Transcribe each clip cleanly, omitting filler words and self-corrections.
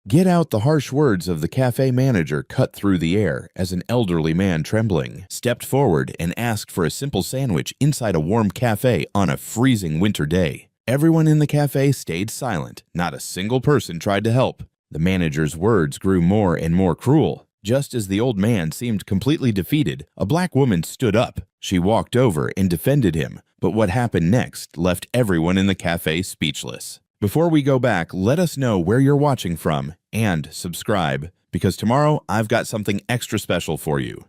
Get out! The harsh words of the cafe manager cut through the air as an elderly man trembling stepped forward and asked for a simple sandwich inside a warm cafe on a freezing winter day. Everyone in the cafe stayed silent. Not a single person tried to help. The manager's words grew more and more cruel. Just as the old man seemed completely defeated, a black woman stood up. She walked over and defended him, but what happened next left everyone in the cafe speechless. Before we go back, let us know where you're watching from and subscribe, because tomorrow I've got something extra special for you.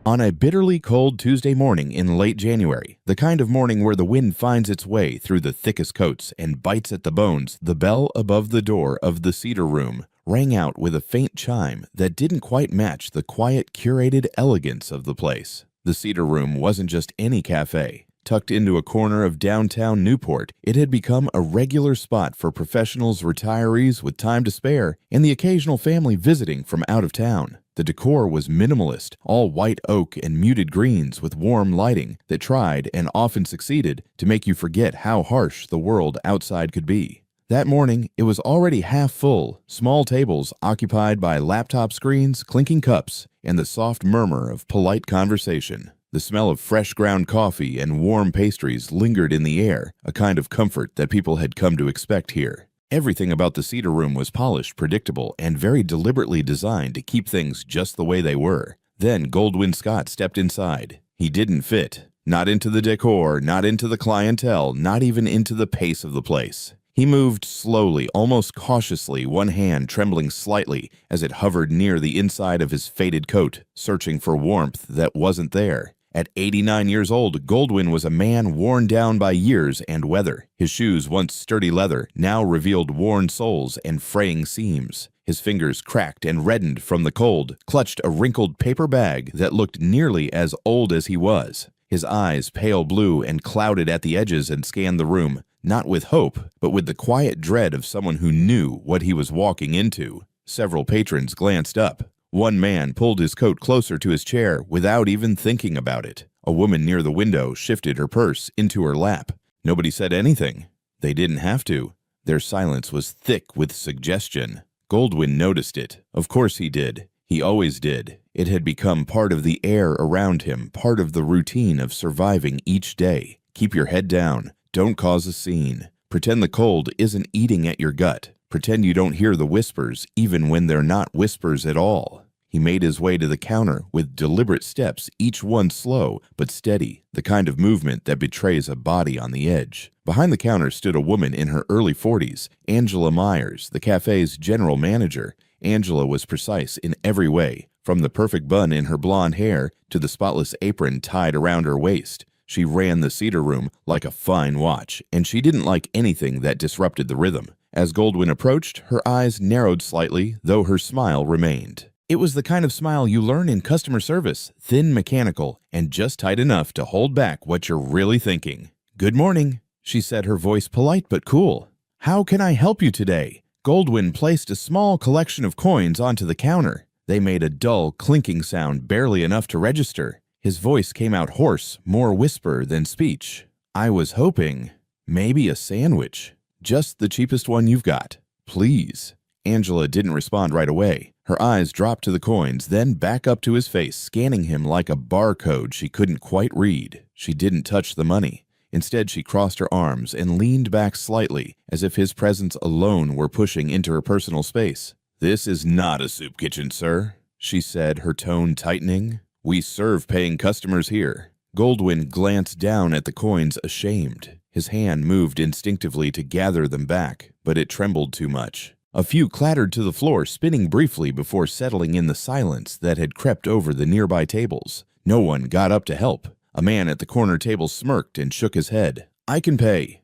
On a bitterly cold Tuesday morning in late January, the kind of morning where the wind finds its way through the thickest coats and bites at the bones, the bell above the door of the cedar room rang out with a faint chime that didn't quite match the quiet, curated elegance of the place. The cedar room wasn't just any cafe. Tucked into a corner of downtown Newport, it had become a regular spot for professionals, retirees with time to spare, and the occasional family visiting from out of town. The decor was minimalist, all white oak and muted greens with warm lighting that tried, and often succeeded, to make you forget how harsh the world outside could be. That morning, it was already half full, small tables occupied by laptop screens, clinking cups, and the soft murmur of polite conversation. The smell of fresh ground coffee and warm pastries lingered in the air, a kind of comfort that people had come to expect here. Everything about the cedar room was polished, predictable, and very deliberately designed to keep things just the way they were. Then Goldwyn Scott stepped inside. He didn't fit. Not into the decor, not into the clientele, not even into the pace of the place. He moved slowly, almost cautiously, one hand trembling slightly as it hovered near the inside of his faded coat, searching for warmth that wasn't there. At 89 years old, Goldwyn was a man worn down by years and weather. His shoes, once sturdy leather, now revealed worn soles and fraying seams. His fingers, cracked and reddened from the cold, clutched a wrinkled paper bag that looked nearly as old as he was. His eyes, pale blue and clouded at the edges, and scanned the room, not with hope, but with the quiet dread of someone who knew what he was walking into. Several patrons glanced up. One man pulled his coat closer to his chair without even thinking about it. A woman near the window shifted her purse into her lap. Nobody said anything. They didn't have to. Their silence was thick with suggestion. Goldwyn noticed it. Of course he did. He always did. It had become part of the air around him, part of the routine of surviving each day. Keep your head down. Don't cause a scene. Pretend the cold isn't eating at your gut. Pretend you don't hear the whispers, even when they're not whispers at all. He made his way to the counter with deliberate steps, each one slow but steady, the kind of movement that betrays a body on the edge. Behind the counter stood a woman in her early 40s, Angela Myers, the cafe's general manager. Angela was precise in every way, from the perfect bun in her blonde hair to the spotless apron tied around her waist. She ran the cedar room like a fine watch, and she didn't like anything that disrupted the rhythm. As Goldwyn approached, her eyes narrowed slightly, though her smile remained. It was the kind of smile you learn in customer service, thin, mechanical, and just tight enough to hold back what you're really thinking. "Good morning," she said, her voice polite but cool. "How can I help you today?" Goldwyn placed a small collection of coins onto the counter. They made a dull, clinking sound, barely enough to register. His voice came out hoarse, more whisper than speech. "I was hoping, maybe a sandwich. Just the cheapest one you've got, please." Angela didn't respond right away. Her eyes dropped to the coins, then back up to his face, scanning him like a barcode she couldn't quite read. She didn't touch the money. Instead, she crossed her arms and leaned back slightly, as if his presence alone were pushing into her personal space. "This is not a soup kitchen, sir," she said, her tone tightening. "We serve paying customers here." Goldwyn glanced down at the coins, ashamed. His hand moved instinctively to gather them back, but it trembled too much. A few clattered to the floor, spinning briefly before settling in the silence that had crept over the nearby tables. No one got up to help. A man at the corner table smirked and shook his head. "I can pay,"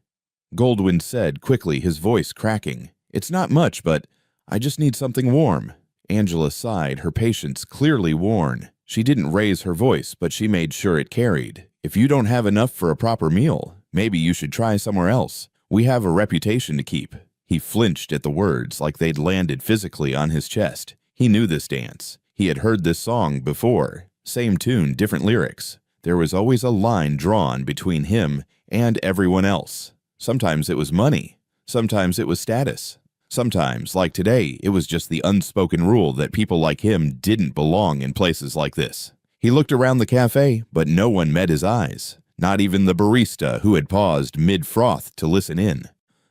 Goldwyn said quickly, his voice cracking. "It's not much, but I just need something warm." Angela sighed, her patience clearly worn. She didn't raise her voice, but she made sure it carried. "If you don't have enough for a proper meal, maybe you should try somewhere else. We have a reputation to keep." He flinched at the words like they'd landed physically on his chest. He knew this dance. He had heard this song before. Same tune, different lyrics. There was always a line drawn between him and everyone else. Sometimes it was money. Sometimes it was status. Sometimes, like today, it was just the unspoken rule that people like him didn't belong in places like this. He looked around the cafe, but no one met his eyes. Not even the barista who had paused mid-froth to listen in.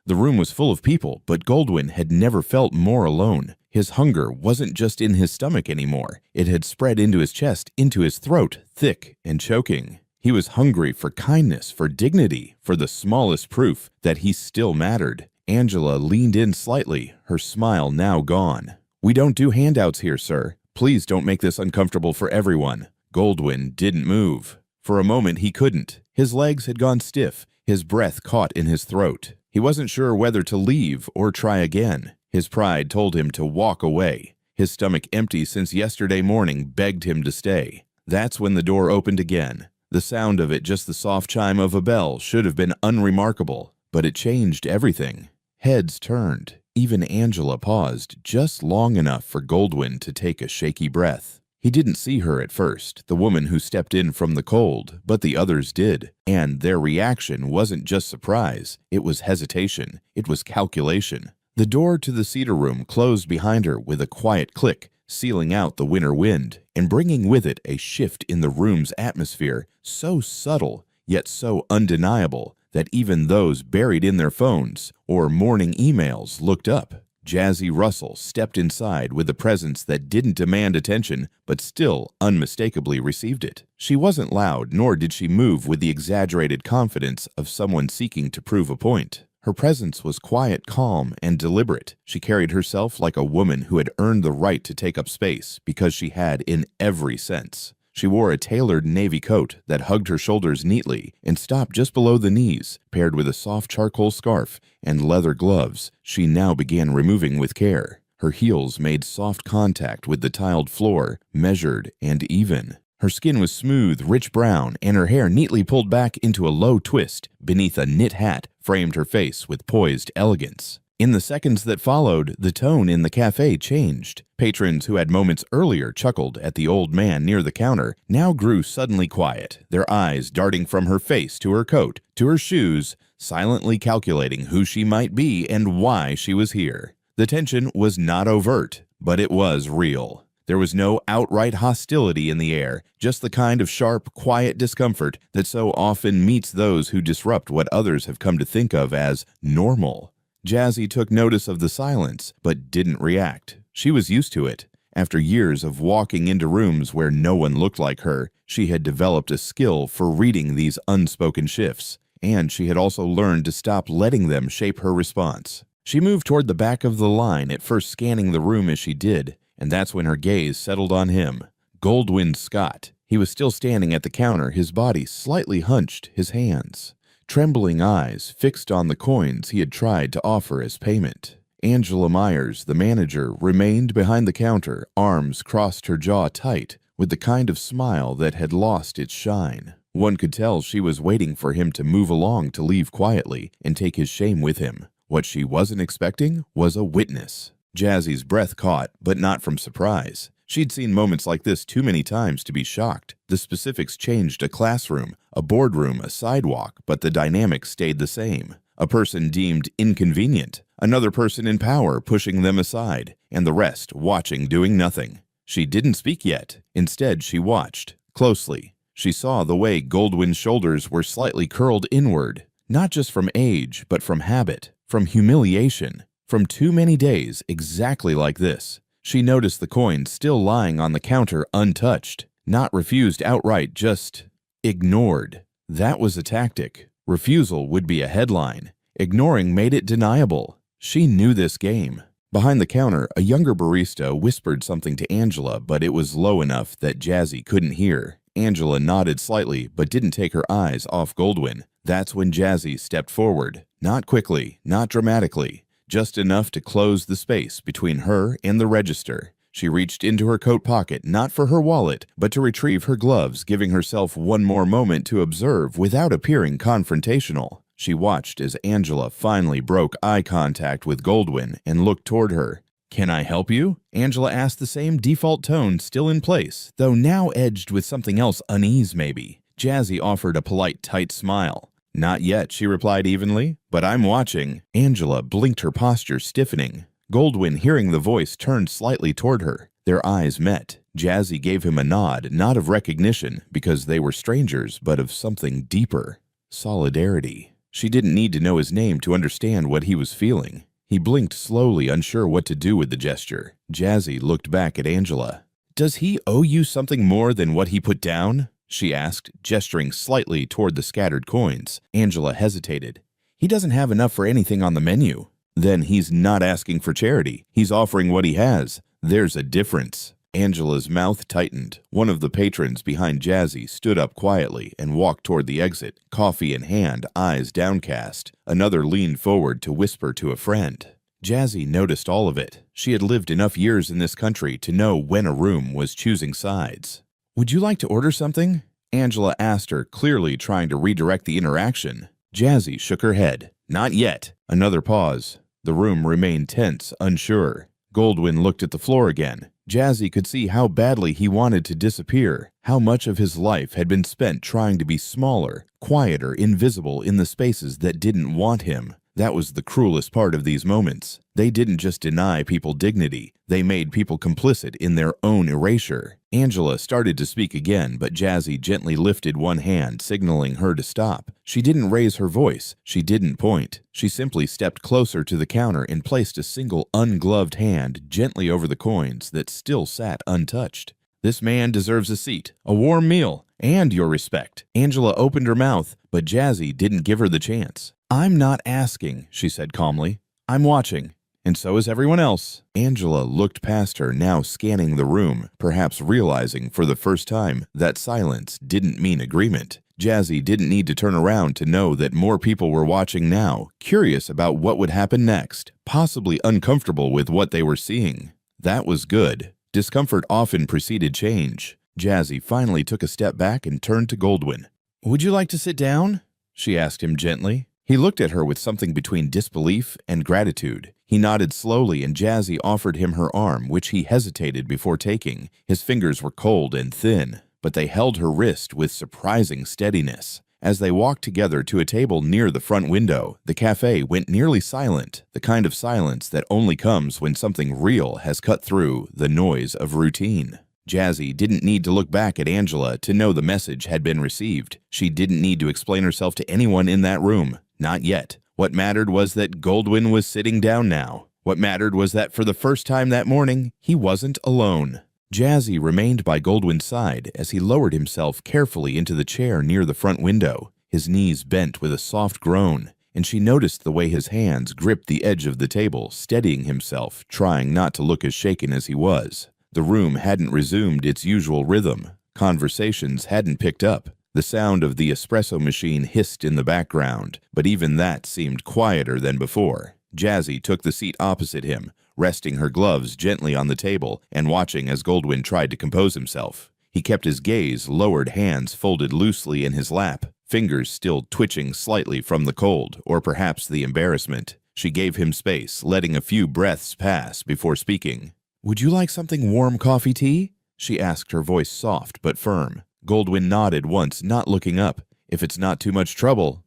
The room was full of people, but Goldwyn had never felt more alone. His hunger wasn't just in his stomach anymore. It had spread into his chest, into his throat, thick and choking. He was hungry for kindness, for dignity, for the smallest proof that he still mattered. Angela leaned in slightly, her smile now gone. "We don't do handouts here, sir. Please don't make this uncomfortable for everyone." Goldwyn didn't move. For a moment he couldn't. His legs had gone stiff, his breath caught in his throat. He wasn't sure whether to leave or try again. His pride told him to walk away. His stomach, empty since yesterday morning, begged him to stay. That's when the door opened again. The sound of it, just the soft chime of a bell, should have been unremarkable, but it changed everything. Heads turned. Even Angela paused just long enough for Goldwyn to take a shaky breath. He didn't see her at first, the woman who stepped in from the cold, but the others did. And their reaction wasn't just surprise, it was hesitation, it was calculation. The door to the cedar room closed behind her with a quiet click, sealing out the winter wind, and bringing with it a shift in the room's atmosphere so subtle, yet so undeniable, that even those buried in their phones or morning emails looked up. Jazzy Russell stepped inside with a presence that didn't demand attention, but still unmistakably received it. She wasn't loud, nor did she move with the exaggerated confidence of someone seeking to prove a point. Her presence was quiet, calm, and deliberate. She carried herself like a woman who had earned the right to take up space because she had in every sense. She wore a tailored navy coat that hugged her shoulders neatly and stopped just below the knees, paired with a soft charcoal scarf and leather gloves she now began removing with care. Her heels made soft contact with the tiled floor, measured and even. Her skin was smooth, rich brown, and her hair neatly pulled back into a low twist beneath a knit hat framed her face with poised elegance. In the seconds that followed, the tone in the cafe changed. Patrons who had moments earlier chuckled at the old man near the counter now grew suddenly quiet, their eyes darting from her face to her coat, to her shoes, silently calculating who she might be and why she was here. The tension was not overt, but it was real. There was no outright hostility in the air, just the kind of sharp, quiet discomfort that so often meets those who disrupt what others have come to think of as normal. Jazzy took notice of the silence, but didn't react. She was used to it. After years of walking into rooms where no one looked like her, she had developed a skill for reading these unspoken shifts, and she had also learned to stop letting them shape her response. She moved toward the back of the line, at first scanning the room as she did, and that's when her gaze settled on him. Goldwyn Scott. He was still standing at the counter, his body slightly hunched, his hands. Trembling eyes fixed on the coins he had tried to offer as payment. Angela Myers, the manager, remained behind the counter, arms crossed, her jaw tight, with the kind of smile that had lost its shine. One could tell she was waiting for him to move along to leave quietly and take his shame with him. What she wasn't expecting was a witness. Jazzy's breath caught, but not from surprise. She'd seen moments like this too many times to be shocked. The specifics changed: a classroom, a boardroom, a sidewalk, but the dynamics stayed the same. A person deemed inconvenient, another person in power pushing them aside, and the rest watching, doing nothing. She didn't speak yet. Instead, she watched, closely. She saw the way Goldwyn's shoulders were slightly curled inward, not just from age, but from habit, from humiliation, from too many days exactly like this. She noticed the coins still lying on the counter untouched, not refused outright, just ignored. That was a tactic. Refusal would be a headline. Ignoring made it deniable. She knew this game. Behind the counter, a younger barista whispered something to Angela, but it was low enough that Jazzy couldn't hear. Angela nodded slightly, but didn't take her eyes off Goldwyn. That's when Jazzy stepped forward. Not quickly, not dramatically. Just enough to close the space between her and the register. She reached into her coat pocket, not for her wallet, but to retrieve her gloves, giving herself one more moment to observe without appearing confrontational. She watched as Angela finally broke eye contact with Goldwyn and looked toward her. "Can I help you?" Angela asked, the same default tone still in place, though now edged with something else, unease maybe. Jazzy offered a polite, tight smile. "Not yet," she replied evenly, "but I'm watching." Angela blinked, her posture stiffening. Goldwyn, hearing the voice, turned slightly toward her. Their eyes met. Jazzy gave him a nod, not of recognition, because they were strangers, but of something deeper. Solidarity. She didn't need to know his name to understand what he was feeling. He blinked slowly, unsure what to do with the gesture. Jazzy looked back at Angela. "Does he owe you something more than what he put down?" she asked, gesturing slightly toward the scattered coins. Angela hesitated. "He doesn't have enough for anything on the menu." "Then he's not asking for charity. He's offering what he has. There's a difference." Angela's mouth tightened. One of the patrons behind Jazzy stood up quietly and walked toward the exit, coffee in hand, eyes downcast. Another leaned forward to whisper to a friend. Jazzy noticed all of it. She had lived enough years in this country to know when a room was choosing sides. "Would you like to order something?" Angela asked her, clearly trying to redirect the interaction. Jazzy shook her head. "Not yet." Another pause. The room remained tense, unsure. Goldwyn looked at the floor again. Jazzy could see how badly he wanted to disappear, how much of his life had been spent trying to be smaller, quieter, invisible in the spaces that didn't want him. That was the cruelest part of these moments. They didn't just deny people dignity, they made people complicit in their own erasure. Angela started to speak again, but Jazzy gently lifted one hand, signaling her to stop. She didn't raise her voice, she didn't point. She simply stepped closer to the counter and placed a single ungloved hand gently over the coins that still sat untouched. "This man deserves a seat, a warm meal, and your respect." Angela opened her mouth, but Jazzy didn't give her the chance. "I'm not asking," she said calmly. "I'm watching, and so is everyone else." Angela looked past her, now scanning the room, perhaps realizing for the first time that silence didn't mean agreement. Jazzy didn't need to turn around to know that more people were watching now, curious about what would happen next, possibly uncomfortable with what they were seeing. That was good. Discomfort often preceded change. Jazzy finally took a step back and turned to Goldwyn. "Would you like to sit down?" she asked him gently. He looked at her with something between disbelief and gratitude. He nodded slowly, and Jazzy offered him her arm, which he hesitated before taking. His fingers were cold and thin, but they held her wrist with surprising steadiness. As they walked together to a table near the front window, the cafe went nearly silent, the kind of silence that only comes when something real has cut through the noise of routine. Jazzy didn't need to look back at Angela to know the message had been received. She didn't need to explain herself to anyone in that room. Not yet. What mattered was that Goldwyn was sitting down now. What mattered was that for the first time that morning, he wasn't alone. Jazzy remained by Goldwyn's side as he lowered himself carefully into the chair near the front window. His knees bent with a soft groan, and she noticed the way his hands gripped the edge of the table, steadying himself, trying not to look as shaken as he was. The room hadn't resumed its usual rhythm. Conversations hadn't picked up. The sound of the espresso machine hissed in the background, but even that seemed quieter than before. Jazzy took the seat opposite him, resting her gloves gently on the table and watching as Goldwyn tried to compose himself. He kept his gaze lowered, hands folded loosely in his lap, fingers still twitching slightly from the cold, or perhaps the embarrassment. She gave him space, letting a few breaths pass before speaking. "Would you like something warm coffee tea?" she asked, her voice soft but firm. Goldwyn nodded once, not looking up. "If it's not too much trouble."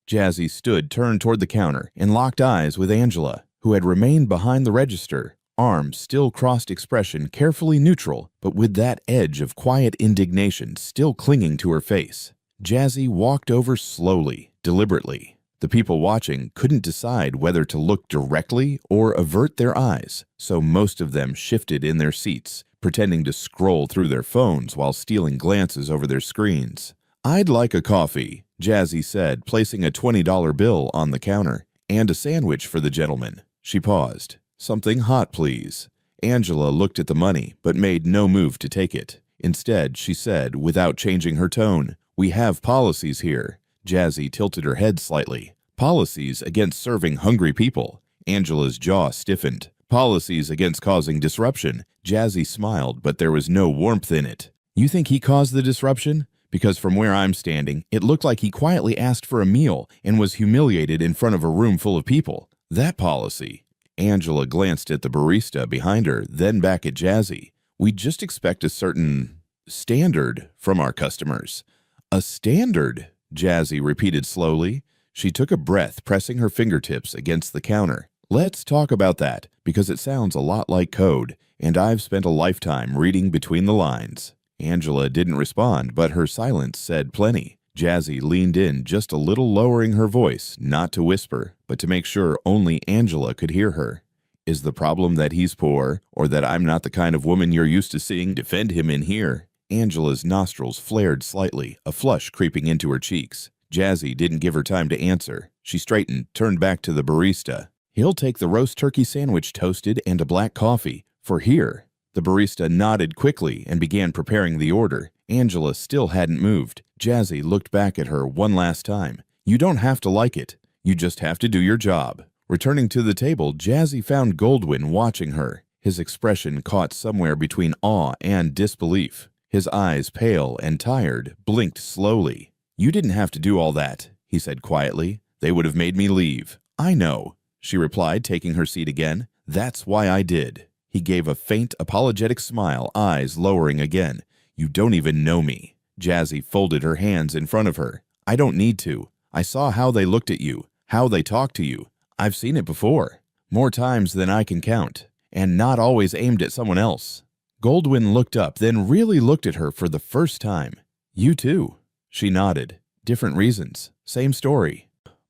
Jazzy stood, turned toward the counter, and locked eyes with Angela, who had remained behind the register, arms still crossed, expression carefully neutral, but with that edge of quiet indignation still clinging to her face. Jazzy walked over slowly, deliberately. The people watching couldn't decide whether to look directly or avert their eyes, so most of them shifted in their seats, pretending to scroll through their phones while stealing glances over their screens. "I'd like a coffee," Jazzy said, placing a $20 bill on the counter. "And a sandwich for the gentleman." She paused. "Something hot, please." Angela looked at the money, but made no move to take it. Instead, she said, without changing her tone, "We have policies here." Jazzy tilted her head slightly. "Policies against serving hungry people." Angela's jaw stiffened. "Policies against causing disruption." Jazzy smiled, but there was no warmth in it. "You think he caused the disruption? Because from where I'm standing, it looked like he quietly asked for a meal and was humiliated in front of a room full of people. That policy." Angela glanced at the barista behind her, then back at Jazzy. "We just expect a certain standard from our customers." "A standard?" Jazzy repeated slowly. She took a breath, pressing her fingertips against the counter. Let's talk about that, because it sounds a lot like code, and I've spent a lifetime reading between the lines. Angela didn't respond, but her silence said plenty. Jazzy leaned in just a little, lowering her voice, not to whisper, but to make sure only Angela could hear her. Is the problem that he's poor, or that I'm not the kind of woman you're used to seeing defend him in here? Angela's nostrils flared slightly, a flush creeping into her cheeks. Jazzy didn't give her time to answer. She straightened, turned back to the barista. He'll take the roast turkey sandwich toasted and a black coffee. For here. The barista nodded quickly and began preparing the order. Angela still hadn't moved. Jazzy looked back at her one last time. You don't have to like it. You just have to do your job. Returning to the table, Jazzy found Goldwyn watching her. His expression caught somewhere between awe and disbelief. His eyes, pale and tired, blinked slowly. You didn't have to do all that, he said quietly. They would have made me leave. I know, she replied, taking her seat again. That's why I did. He gave a faint, apologetic smile, eyes lowering again. You don't even know me. Jazzy folded her hands in front of her. I don't need to. I saw how they looked at you, how they talked to you. I've seen it before. More times than I can count. And not always aimed at someone else. Goldwyn looked up, then really looked at her for the first time. You too. She nodded. Different reasons. Same story.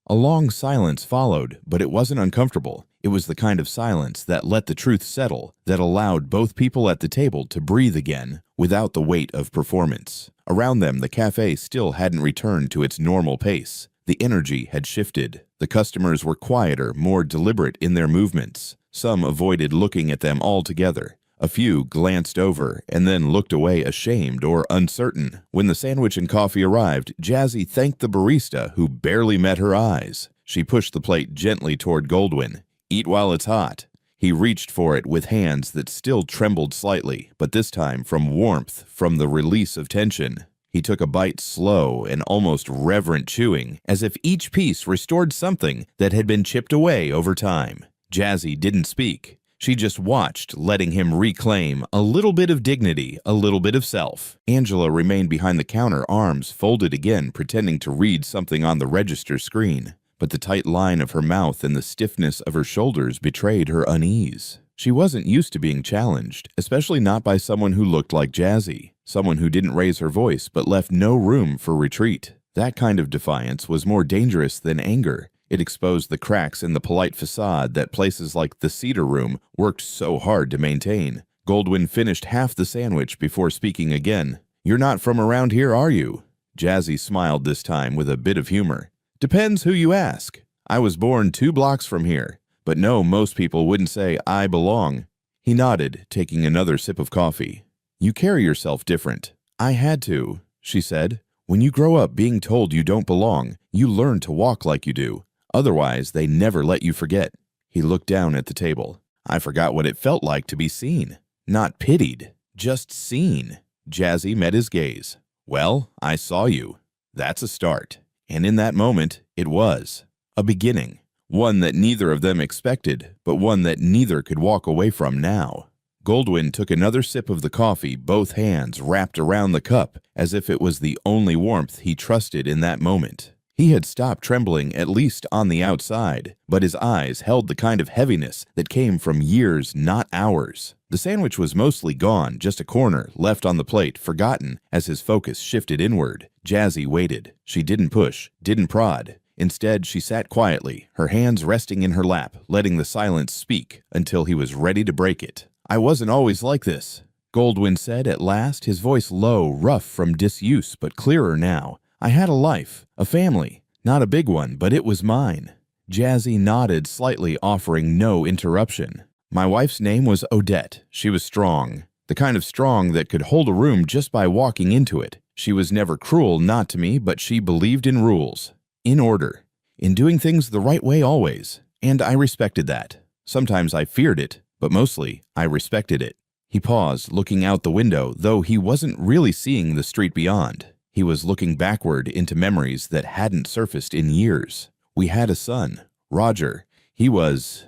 A long silence followed, but it wasn't uncomfortable. It was the kind of silence that let the truth settle, that allowed both people at the table to breathe again, without the weight of performance. Around them, the cafe still hadn't returned to its normal pace. The energy had shifted. The customers were quieter, more deliberate in their movements. Some avoided looking at them altogether. A few glanced over and then looked away, ashamed or uncertain. When the sandwich and coffee arrived, Jazzy thanked the barista, who barely met her eyes. She pushed the plate gently toward Goldwyn. Eat while it's hot. He reached for it with hands that still trembled slightly, but this time from warmth, from the release of tension. He took a bite, slow and almost reverent, chewing, as if each piece restored something that had been chipped away over time. Jazzy didn't speak. She just watched, letting him reclaim a little bit of dignity, a little bit of self. Angela remained behind the counter, arms folded again, pretending to read something on the register screen. But the tight line of her mouth and the stiffness of her shoulders betrayed her unease. She wasn't used to being challenged, especially not by someone who looked like Jazzy, someone who didn't raise her voice but left no room for retreat. That kind of defiance was more dangerous than anger. It exposed the cracks in the polite facade that places like the Cedar Room worked so hard to maintain. Goldwyn finished half the sandwich before speaking again. You're not from around here, are you? Jazzy smiled this time with a bit of humor. Depends who you ask. I was born 2 blocks from here, but no, most people wouldn't say I belong. He nodded, taking another sip of coffee. You carry yourself different. I had to, she said. When you grow up being told you don't belong, you learn to walk like you do. Otherwise, they never let you forget. He looked down at the table. I forgot what it felt like to be seen. Not pitied, just seen. Jazzy met his gaze. Well, I saw you. That's a start. And in that moment, it was. A beginning. One that neither of them expected, but one that neither could walk away from now. Goldwyn took another sip of the coffee, both hands wrapped around the cup, as if it was the only warmth he trusted in that moment. He had stopped trembling, at least on the outside, but his eyes held the kind of heaviness that came from years, not hours. The sandwich was mostly gone, just a corner left on the plate, forgotten as his focus shifted inward. Jazzy waited. She didn't push, didn't prod. Instead, she sat quietly, her hands resting in her lap, letting the silence speak until he was ready to break it. I wasn't always like this, Goldwyn said at last, his voice low, rough from disuse, but clearer now. I had a life, a family, not a big one, but it was mine. Jazzy nodded slightly, offering no interruption. My wife's name was Odette. She was strong, the kind of strong that could hold a room just by walking into it. She was never cruel, not to me, but she believed in rules, in order, in doing things the right way always, and I respected that. Sometimes I feared it, but mostly I respected it. He paused, looking out the window, though he wasn't really seeing the street beyond. He was looking backward into memories that hadn't surfaced in years. We had a son, Roger. He was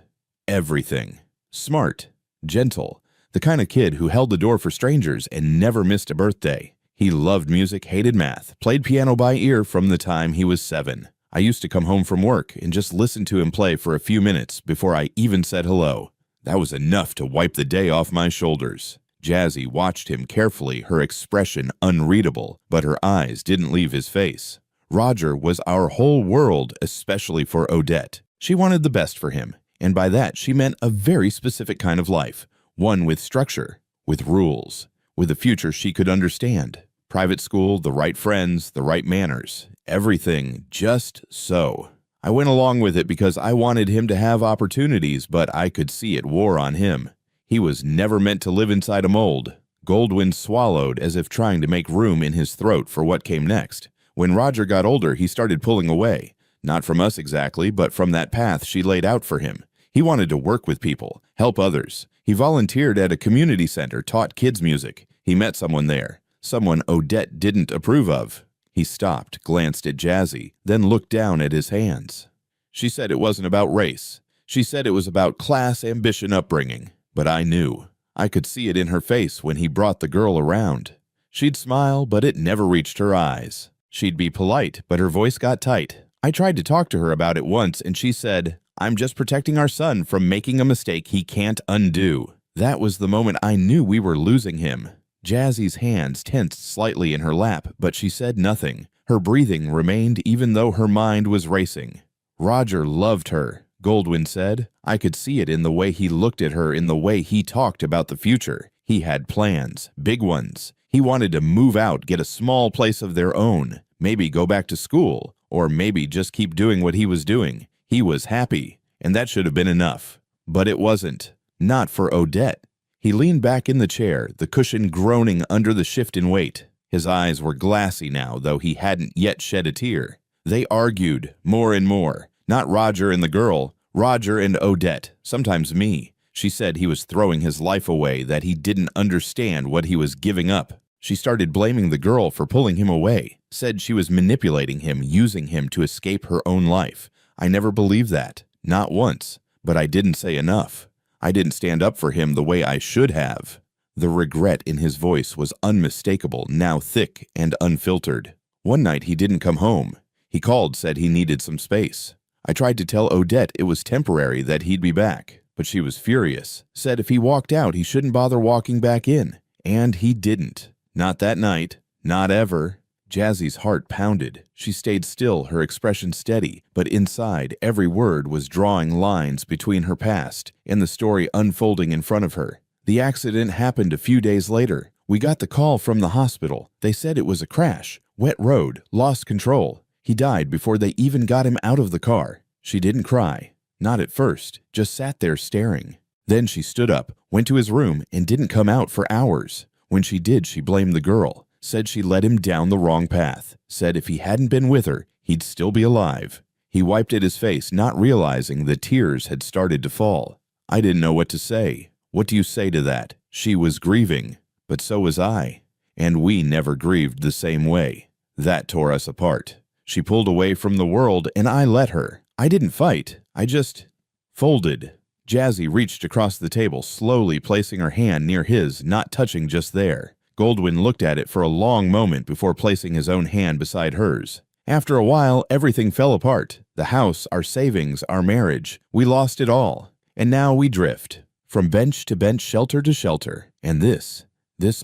everything. Smart, gentle, the kind of kid who held the door for strangers and never missed a birthday. He loved music, hated math, played piano by ear from the time he was 7. I used to come home from work and just listen to him play for a few minutes before I even said hello. That was enough to wipe the day off my shoulders." Jazzy watched him carefully, her expression unreadable, but her eyes didn't leave his face. Roger was our whole world, especially for Odette. She wanted the best for him, and by that she meant a very specific kind of life, one with structure, with rules, with a future she could understand. Private school, the right friends, the right manners, everything just so. I went along with it because I wanted him to have opportunities, but I could see it wore on him. He was never meant to live inside a mold. Goldwyn swallowed as if trying to make room in his throat for what came next. When Roger got older, he started pulling away. Not from us exactly, but from that path she laid out for him. He wanted to work with people, help others. He volunteered at a community center, taught kids music. He met someone there, someone Odette didn't approve of. He stopped, glanced at Jazzy, then looked down at his hands. She said it wasn't about race. She said it was about class, ambition, upbringing. But I knew. I could see it in her face when he brought the girl around. She'd smile, but it never reached her eyes. She'd be polite, but her voice got tight. I tried to talk to her about it once, and she said, "I'm just protecting our son from making a mistake he can't undo." That was the moment I knew we were losing him. Jazzy's hands tensed slightly in her lap, but she said nothing. Her breathing remained even though her mind was racing. Roger loved her, Goldwyn said. I could see it in the way he looked at her, in the way he talked about the future. He had plans, big ones. He wanted to move out, get a small place of their own, maybe go back to school, or maybe just keep doing what he was doing. He was happy, and that should have been enough. But it wasn't. Not for Odette. He leaned back in the chair, the cushion groaning under the shift in weight. His eyes were glassy now, though he hadn't yet shed a tear. They argued, more and more. Not Roger and the girl, Roger and Odette, sometimes me. She said he was throwing his life away, that he didn't understand what he was giving up. She started blaming the girl for pulling him away, said she was manipulating him, using him to escape her own life. I never believed that, not once, but I didn't say enough. I didn't stand up for him the way I should have. The regret in his voice was unmistakable, now thick and unfiltered. One night he didn't come home. He called, said he needed some space. I tried to tell Odette it was temporary, that he'd be back, but she was furious, said if he walked out he shouldn't bother walking back in. And he didn't. Not that night. Not ever. Jazzy's heart pounded. She stayed still, her expression steady, but inside every word was drawing lines between her past and the story unfolding in front of her. The accident happened a few days later. We got the call from the hospital. They said it was a crash, wet road, lost control. He died before they even got him out of the car. She didn't cry. Not at first, just sat there staring. Then she stood up, went to his room, and didn't come out for hours. When she did, she blamed the girl, said she led him down the wrong path, said if he hadn't been with her, he'd still be alive. He wiped at his face, not realizing the tears had started to fall. I didn't know what to say. What do you say to that? She was grieving, but so was I. And we never grieved the same way. That tore us apart. She pulled away from the world, and I let her. I didn't fight. I just folded. Jazzy reached across the table, slowly placing her hand near his, not touching just there. Goldwyn looked at it for a long moment before placing his own hand beside hers. After a while, everything fell apart. The house, our savings, our marriage. We lost it all. And now we drift. From bench to bench, shelter to shelter. And this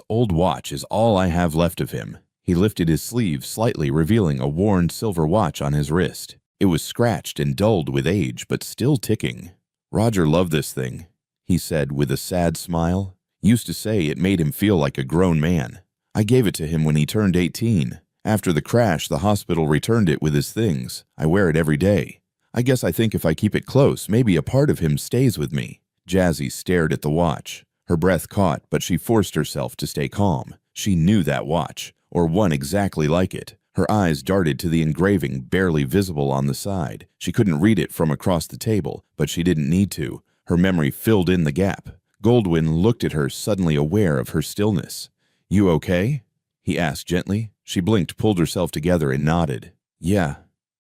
old watch is all I have left of him. He lifted his sleeve slightly, revealing a worn silver watch on his wrist. It was scratched and dulled with age, but still ticking. Roger loved this thing, he said with a sad smile. Used to say it made him feel like a grown man. I gave it to him when he turned 18. After the crash, the hospital returned it with his things. I wear it every day. I guess I think if I keep it close, maybe a part of him stays with me. Jazzy stared at the watch. Her breath caught, but she forced herself to stay calm. She knew that watch, or one exactly like it. Her eyes darted to the engraving barely visible on the side. She couldn't read it from across the table, but she didn't need to. Her memory filled in the gap. Goldwyn looked at her, suddenly aware of her stillness. "You okay?" he asked gently. She blinked, pulled herself together, and nodded. "Yeah,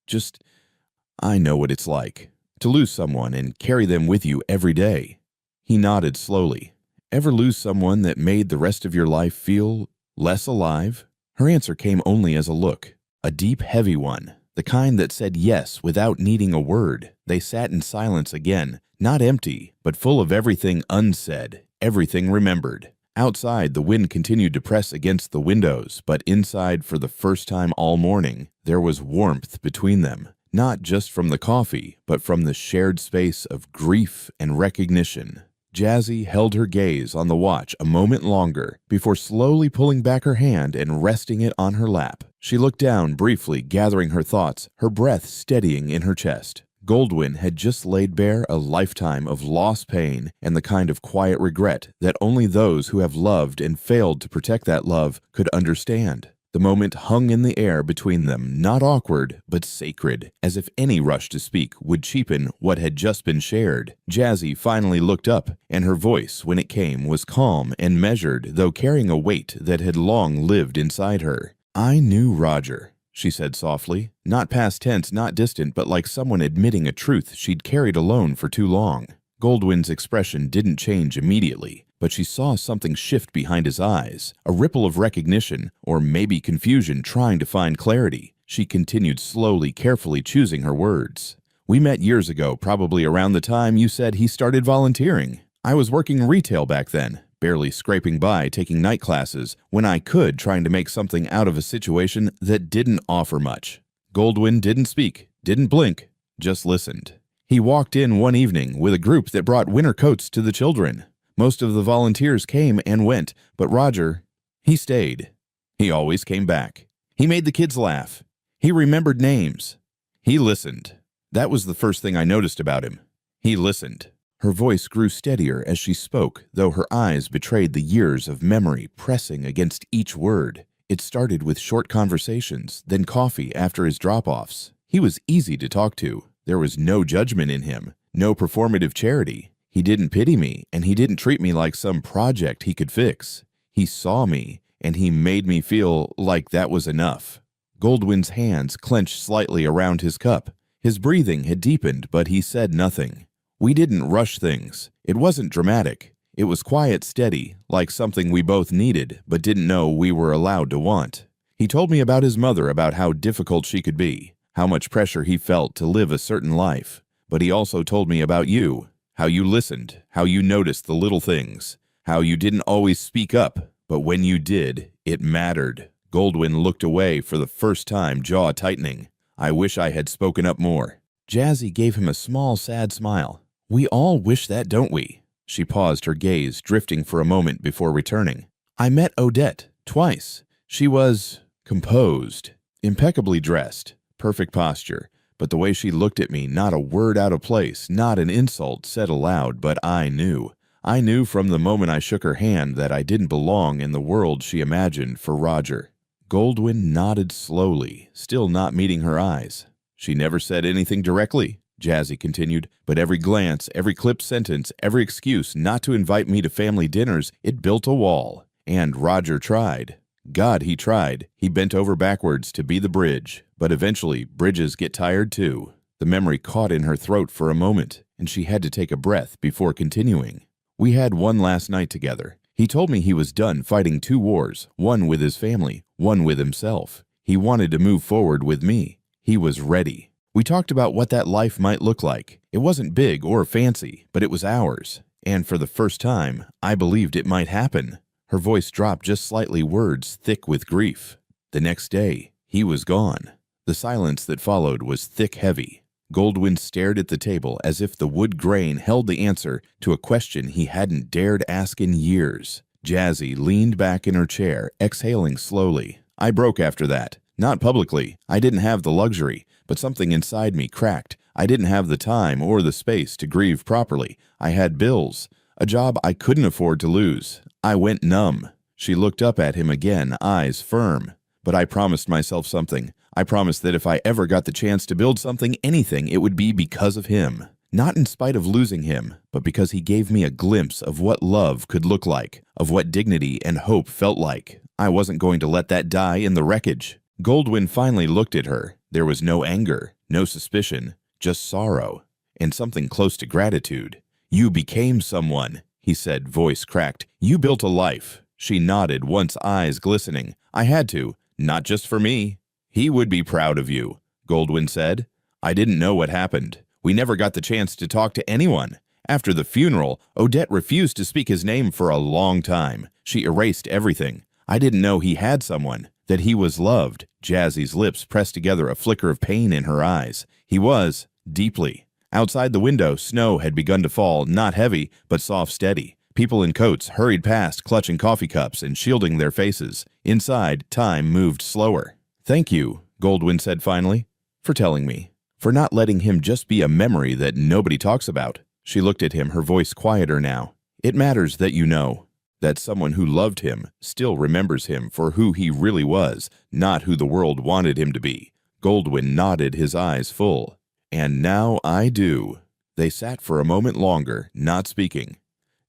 just, I know what it's like, to lose someone and carry them with you every day." He nodded slowly. "Ever lose someone that made the rest of your life feel less alive?" Her answer came only as a look, a deep, heavy one. the kind that said yes without needing a word. They sat in silence again, not empty, but full of everything unsaid, everything remembered. Outside, the wind continued to press against the windows, but inside, for the first time all morning, there was warmth between them, not just from the coffee, but from the shared space of grief and recognition. Jazzy held her gaze on the watch a moment longer before slowly pulling back her hand and resting it on her lap. She looked down briefly, gathering her thoughts, her breath steadying in her chest. Goldwyn had just laid bare a lifetime of lost pain and the kind of quiet regret that only those who have loved and failed to protect that love could understand. The moment hung in the air between them, not awkward, but sacred, as if any rush to speak would cheapen what had just been shared. Jazzy finally looked up, and her voice, when it came, was calm and measured, though carrying a weight that had long lived inside her. "I knew Roger," she said softly, not past tense, not distant, but like someone admitting a truth she'd carried alone for too long. Goldwyn's expression didn't change immediately, but she saw something shift behind his eyes, a ripple of recognition, or maybe confusion trying to find clarity. She continued slowly, carefully choosing her words. "We met years ago, probably around the time you said he started volunteering. I was working retail back then, barely scraping by, taking night classes, when I could, trying to make something out of a situation that didn't offer much." Goldwyn didn't speak, didn't blink, just listened. He walked in one evening with a group that brought winter coats to the children. Most of the volunteers came and went, but Roger, he stayed. He always came back. He made the kids laugh. He remembered names. He listened. That was the first thing I noticed about him. He listened. Her voice grew steadier as she spoke, though her eyes betrayed the years of memory pressing against each word. It started with short conversations, then coffee after his drop-offs. He was easy to talk to. There was no judgment in him, no performative charity. He didn't pity me, and he didn't treat me like some project he could fix. He saw me, and he made me feel like that was enough. Goldwyn's hands clenched slightly around his cup. His breathing had deepened, but he said nothing. We didn't rush things. It wasn't dramatic. It was quiet, steady, like something we both needed, but didn't know we were allowed to want. He told me about his mother, about how difficult she could be, how much pressure he felt to live a certain life. But he also told me about you, how you listened, how you noticed the little things, how you didn't always speak up, but when you did, it mattered. Goldwyn looked away for the first time, jaw tightening. I wish I had spoken up more. Jazzy gave him a small, sad smile. We all wish that, don't we? She paused, her gaze drifting for a moment before returning. I met Odette twice. She was composed, impeccably dressed, perfect posture. But the way she looked at me, not a word out of place, not an insult said aloud, but I knew. I knew from the moment I shook her hand that I didn't belong in the world she imagined for Roger. Goldwyn nodded slowly, still not meeting her eyes. She never said anything directly, Jazzy continued, but every glance, every clipped sentence, every excuse not to invite me to family dinners, it built a wall. And Roger tried. God, he tried. He bent over backwards to be the bridge. But eventually, bridges get tired too. The memory caught in her throat for a moment, and she had to take a breath before continuing. We had one last night together. He told me he was done fighting 2 wars, one with his family, one with himself. He wanted to move forward with me. He was ready. We talked about what that life might look like. It wasn't big or fancy, but it was ours. And for the first time, I believed it might happen. Her voice dropped just slightly, words thick with grief. The next day, he was gone. The silence that followed was thick, heavy. Goldwyn stared at the table as if the wood grain held the answer to a question he hadn't dared ask in years. Jazzy leaned back in her chair, exhaling slowly. I broke after that. Not publicly. I didn't have the luxury, but something inside me cracked. I didn't have the time or the space to grieve properly. I had bills, a job I couldn't afford to lose. I went numb. She looked up at him again, eyes firm. But I promised myself something. I promised that if I ever got the chance to build something, anything, it would be because of him. Not in spite of losing him, but because he gave me a glimpse of what love could look like, of what dignity and hope felt like. I wasn't going to let that die in the wreckage. Goldwyn finally looked at her. There was no anger, no suspicion, just sorrow, and something close to gratitude. You became someone, he said, voice cracked. You built a life. She nodded, once eyes glistening. I had to, not just for me. He would be proud of you. Goldwyn said. "I didn't know what happened. We never got the chance to talk to anyone. After the funeral, Odette refused to speak his name for a long time. She erased everything. I didn't know he had someone, that he was loved." Jazzy's lips pressed together, a flicker of pain in her eyes. He was, deeply. Outside the window, snow had begun to fall, not heavy, but soft steady. People in coats hurried past, clutching coffee cups and shielding their faces. Inside, time moved slower. "Thank you," Goldwyn said finally, "for telling me. For not letting him just be a memory that nobody talks about." She looked at him, her voice quieter now. "It matters that you know that someone who loved him still remembers him for who he really was, not who the world wanted him to be." Goldwyn nodded, his eyes full. "And now I do." They sat for a moment longer, not speaking,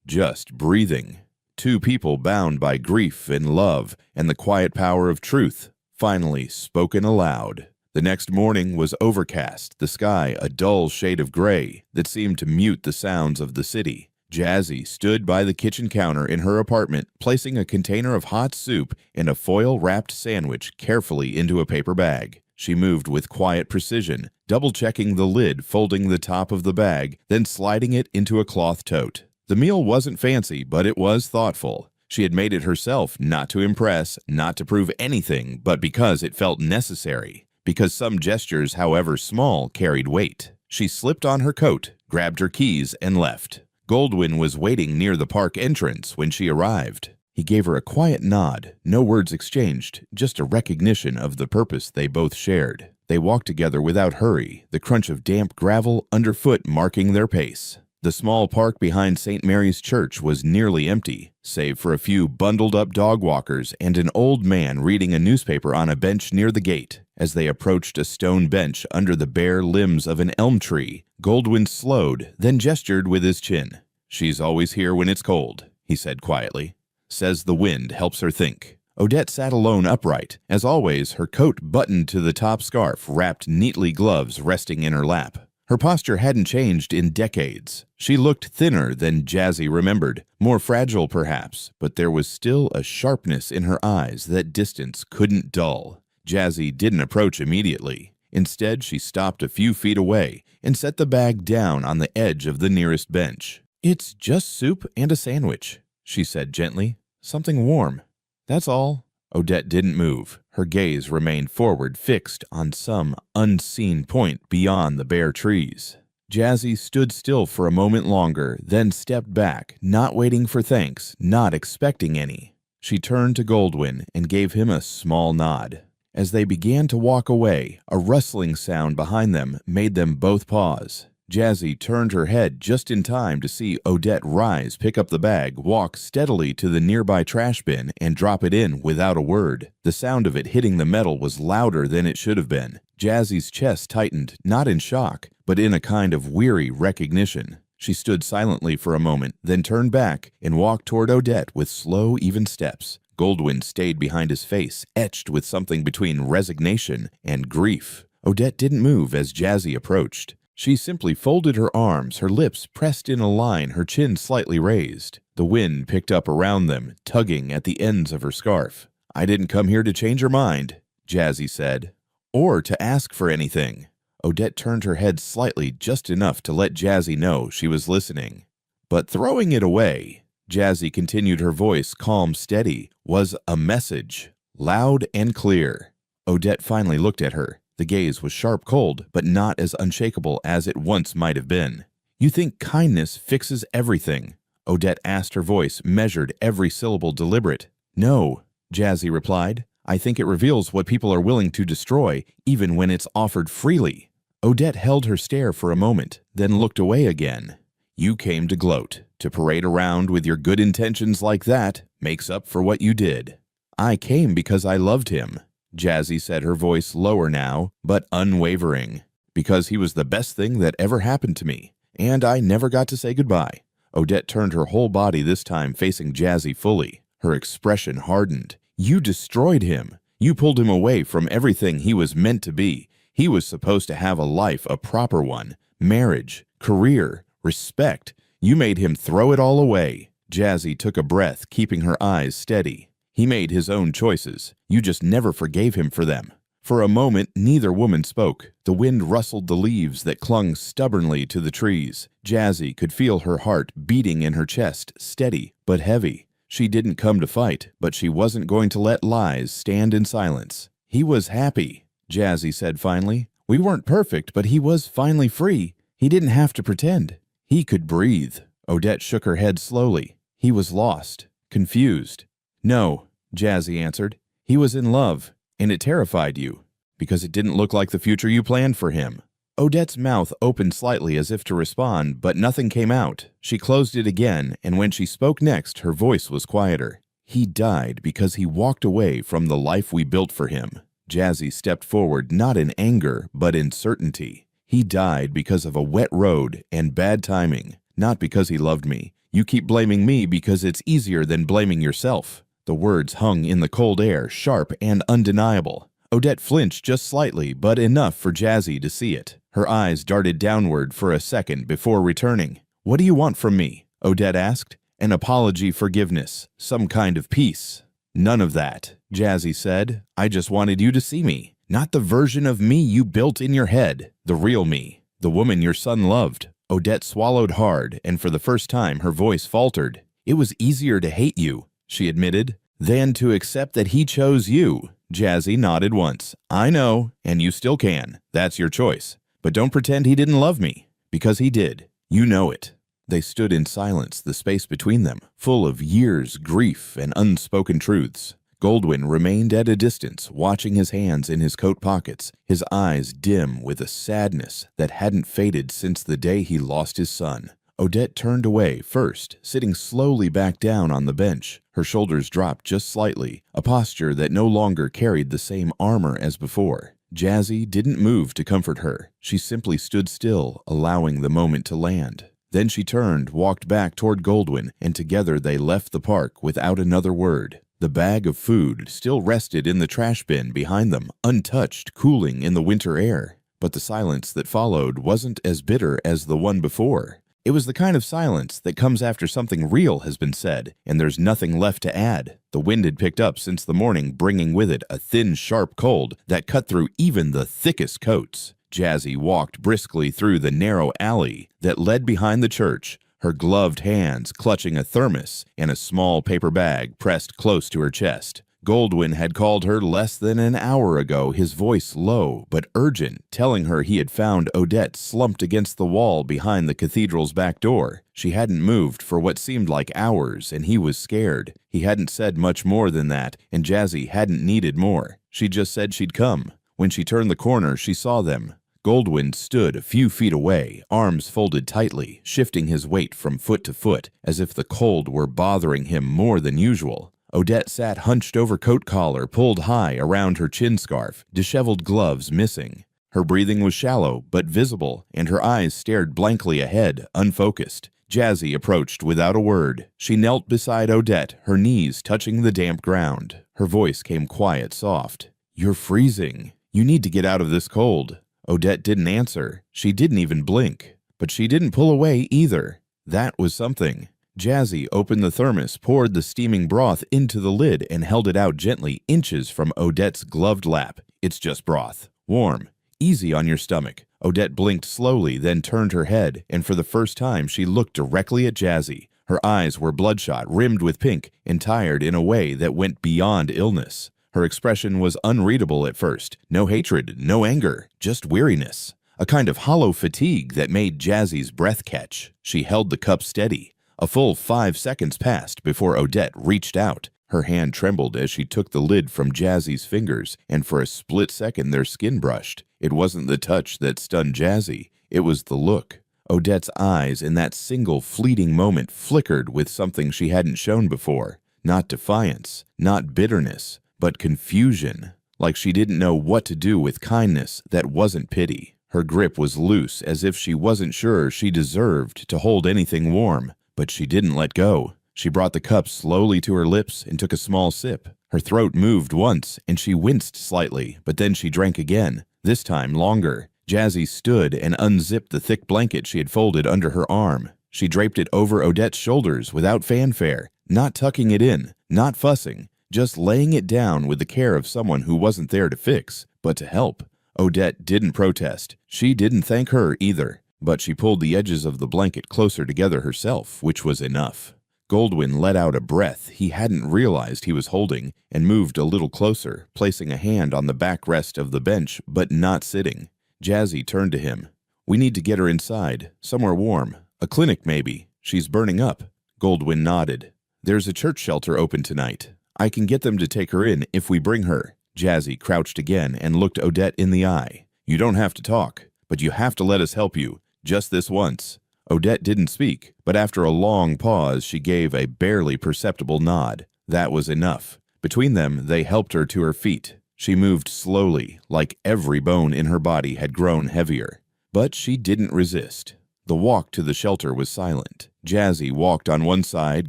just breathing. Two people bound by grief and love and the quiet power of truth, finally spoken aloud. The next morning was overcast, the sky a dull shade of gray that seemed to mute the sounds of the city. Jazzy stood by the kitchen counter in her apartment, placing a container of hot soup and a foil-wrapped sandwich carefully into a paper bag. She moved with quiet precision, double-checking the lid, folding the top of the bag, then sliding it into a cloth tote. The meal wasn't fancy, but it was thoughtful. She had made it herself, not to impress, not to prove anything, but because it felt necessary. Because some gestures, however small, carried weight. She slipped on her coat, grabbed her keys, and left. Goldwyn was waiting near the park entrance when she arrived. He gave her a quiet nod, no words exchanged, just a recognition of the purpose they both shared. They walked together without hurry, the crunch of damp gravel underfoot marking their pace. The small park behind St. Mary's Church was nearly empty, save for a few bundled-up dog walkers and an old man reading a newspaper on a bench near the gate. As they approached a stone bench under the bare limbs of an elm tree, Goldwyn slowed, then gestured with his chin. "She's always here when it's cold," he said quietly. "Says the wind helps her think." Odette sat alone upright, as always, her coat buttoned to the top scarf, wrapped neatly, gloves resting in her lap. Her posture hadn't changed in decades. She looked thinner than Jazzy remembered, more fragile perhaps, but there was still a sharpness in her eyes that distance couldn't dull. Jazzy didn't approach immediately. Instead, she stopped a few feet away and set the bag down on the edge of the nearest bench. "It's just soup and a sandwich," she said gently. "Something warm. That's all." Odette didn't move. Her gaze remained forward, fixed on some unseen point beyond the bare trees. Jazzy stood still for a moment longer, then stepped back, not waiting for thanks, not expecting any. She turned to Goldwyn and gave him a small nod. As they began to walk away, a rustling sound behind them made them both pause. Jazzy turned her head just in time to see Odette rise, pick up the bag, walk steadily to the nearby trash bin, and drop it in without a word. The sound of it hitting the metal was louder than it should have been. Jazzy's chest tightened, not in shock, but in a kind of weary recognition. She stood silently for a moment, then turned back and walked toward Odette with slow, even steps. Goldwyn stayed behind his face, etched with something between resignation and grief. Odette didn't move as Jazzy approached. She simply folded her arms, her lips pressed in a line, her chin slightly raised. The wind picked up around them, tugging at the ends of her scarf. "I didn't come here to change your mind," Jazzy said, "or to ask for anything." Odette turned her head slightly, just enough to let Jazzy know she was listening. "But throwing it away," Jazzy continued, her voice calm, steady, "was a message, loud and clear." Odette finally looked at her. The gaze was sharp, cold, but not as unshakable as it once might have been. "You think kindness fixes everything?" Odette asked, her voice measured, every syllable deliberate. "No," Jazzy replied. "I think it reveals what people are willing to destroy, even when it's offered freely." Odette held her stare for a moment, then looked away again. "You came to gloat. To parade around with your good intentions like that makes up for what you did." "I came because I loved him," Jazzy said, her voice lower now, but unwavering. "Because he was the best thing that ever happened to me, and I never got to say goodbye." Odette turned her whole body, this time facing Jazzy fully. Her expression hardened. "You destroyed him. You pulled him away from everything he was meant to be. He was supposed to have a life, a proper one. Marriage, career, respect. You made him throw it all away." Jazzy took a breath, keeping her eyes steady. "He made his own choices. You just never forgave him for them. For a moment, neither woman spoke. The wind rustled the leaves that clung stubbornly to the trees. Jazzy could feel her heart beating in her chest, steady but heavy. She didn't come to fight, but she wasn't going to let lies stand in silence. "He was happy," Jazzy said finally. "We weren't perfect, but he was finally free. He didn't have to pretend. He could breathe." Odette shook her head slowly. "He was lost, confused." "No," Jazzy answered. "He was in love, and it terrified you, because it didn't look like the future you planned for him." Odette's mouth opened slightly as if to respond, but nothing came out. She closed it again, and when she spoke next, her voice was quieter. "He died because he walked away from the life we built for him." Jazzy stepped forward, not in anger, but in certainty. "He died because of a wet road and bad timing, not because he loved me. You keep blaming me because it's easier than blaming yourself." The words hung in the cold air, sharp and undeniable. Odette flinched just slightly, but enough for Jazzy to see it. Her eyes darted downward for a second before returning. "What do you want from me?" Odette asked. "An apology, forgiveness, some kind of peace." "None of that," Jazzy said. "I just wanted you to see me. Not the version of me you built in your head. The real me. The woman your son loved." Odette swallowed hard, and for the first time her voice faltered. "It was easier to hate you," she admitted, "than to accept that he chose you." Jazzy nodded once. "I know, and you still can. That's your choice. But don't pretend he didn't love me, because he did. You know it." They stood in silence, the space between them, full of years, grief, and unspoken truths. Goldwyn remained at a distance, watching his hands in his coat pockets, his eyes dim with a sadness that hadn't faded since the day he lost his son. Odette turned away first, sitting slowly back down on the bench. Her shoulders dropped just slightly, a posture that no longer carried the same armor as before. Jazzy didn't move to comfort her. She simply stood still, allowing the moment to land. Then she turned, walked back toward Goldwyn, and together they left the park without another word. The bag of food still rested in the trash bin behind them, untouched, cooling in the winter air. But the silence that followed wasn't as bitter as the one before. It was the kind of silence that comes after something real has been said, and there's nothing left to add. The wind had picked up since the morning, bringing with it a thin, sharp cold that cut through even the thickest coats. Jazzy walked briskly through the narrow alley that led behind the church, her gloved hands clutching a thermos and a small paper bag pressed close to her chest. Goldwyn had called her less than an hour ago, his voice low but urgent, telling her he had found Odette slumped against the wall behind the cathedral's back door. She hadn't moved for what seemed like hours, and he was scared. He hadn't said much more than that, and Jazzy hadn't needed more. She just said she'd come. When she turned the corner, she saw them. Goldwyn stood a few feet away, arms folded tightly, shifting his weight from foot to foot, as if the cold were bothering him more than usual. Odette sat hunched over coat collar pulled high around her chin scarf, disheveled gloves missing. Her breathing was shallow but visible, and her eyes stared blankly ahead, unfocused. Jazzy approached without a word. She knelt beside Odette, her knees touching the damp ground. Her voice came quiet, soft. "You're freezing. You need to get out of this cold." Odette didn't answer. She didn't even blink. But she didn't pull away either. That was something. Jazzy opened the thermos, poured the steaming broth into the lid, and held it out gently, inches from Odette's gloved lap. "It's just broth. Warm. Easy on your stomach." Odette blinked slowly, then turned her head, and for the first time she looked directly at Jazzy. Her eyes were bloodshot, rimmed with pink, and tired in a way that went beyond illness. Her expression was unreadable at first. No hatred, no anger, just weariness. A kind of hollow fatigue that made Jazzy's breath catch. She held the cup steady. A full 5 seconds passed before Odette reached out. Her hand trembled as she took the lid from Jazzy's fingers, and for a split second their skin brushed. It wasn't the touch that stunned Jazzy. It was the look. Odette's eyes in that single fleeting moment flickered with something she hadn't shown before. Not defiance, not bitterness, but confusion, like she didn't know what to do with kindness that wasn't pity. Her grip was loose, as if she wasn't sure she deserved to hold anything warm, but she didn't let go. She brought the cup slowly to her lips and took a small sip. Her throat moved once, and she winced slightly, but then she drank again, this time longer. Jazzy stood and unzipped the thick blanket she had folded under her arm. She draped it over Odette's shoulders without fanfare, not tucking it in, not fussing, just laying it down with the care of someone who wasn't there to fix, but to help. Odette didn't protest. She didn't thank her either, but she pulled the edges of the blanket closer together herself, which was enough. Goldwyn let out a breath he hadn't realized he was holding and moved a little closer, placing a hand on the backrest of the bench, but not sitting. Jazzy turned to him. "We need to get her inside, somewhere warm. A clinic, maybe. She's burning up." Goldwyn nodded. "There's a church shelter open tonight. I can get them to take her in if we bring her." Jazzy crouched again and looked Odette in the eye. "You don't have to talk, but you have to let us help you, just this once." Odette didn't speak, but after a long pause she gave a barely perceptible nod. That was enough. Between them, they helped her to her feet. She moved slowly, like every bone in her body had grown heavier. But she didn't resist. The walk to the shelter was silent. Jazzy walked on one side,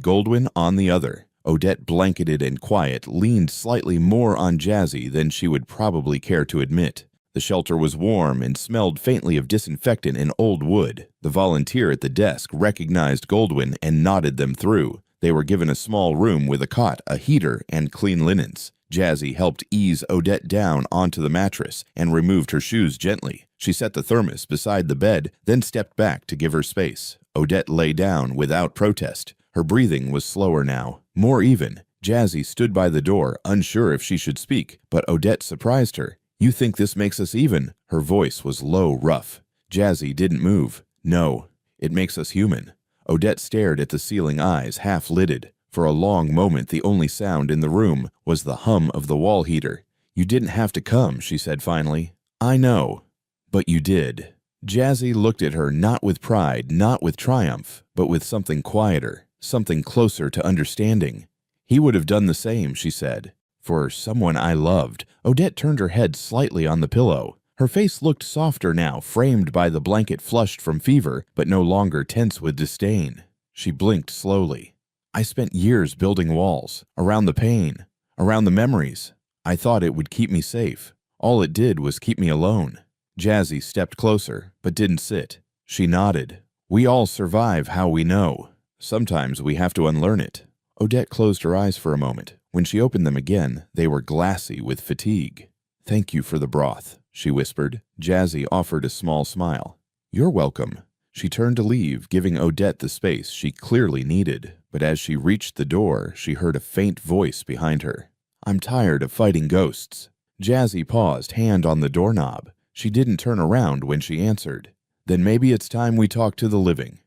Goldwyn on the other. Odette, blanketed and quiet, leaned slightly more on Jazzy than she would probably care to admit. The shelter was warm and smelled faintly of disinfectant and old wood. The volunteer at the desk recognized Goldwyn and nodded them through. They were given a small room with a cot, a heater, and clean linens. Jazzy helped ease Odette down onto the mattress and removed her shoes gently. She set the thermos beside the bed, then stepped back to give her space. Odette lay down without protest. Her breathing was slower now, more even. Jazzy stood by the door, unsure if she should speak, but Odette surprised her. "You think this makes us even?" Her voice was low, rough. Jazzy didn't move. "No, it makes us human." Odette stared at the ceiling, eyes half-lidded. For a long moment, the only sound in the room was the hum of the wall heater. "You didn't have to come," she said finally. "I know, but you did." Jazzy looked at her not with pride, not with triumph, but with something quieter, something closer to understanding. "He would have done the same," she said. "For someone I loved." Odette turned her head slightly on the pillow. Her face looked softer now, framed by the blanket flushed from fever, but no longer tense with disdain. She blinked slowly. "I spent years building walls, around the pain, around the memories. I thought it would keep me safe. All it did was keep me alone." Jazzy stepped closer, but didn't sit. She nodded. "We all survive how we know. Sometimes we have to unlearn it." Odette closed her eyes for a moment. When she opened them again, they were glassy with fatigue. "Thank you for the broth," she whispered. Jazzy offered a small smile. "You're welcome." She turned to leave, giving Odette the space she clearly needed, but as she reached the door, she heard a faint voice behind her. "I'm tired of fighting ghosts." Jazzy paused, hand on the doorknob. She didn't turn around when she answered. "Then maybe it's time we talk to the living."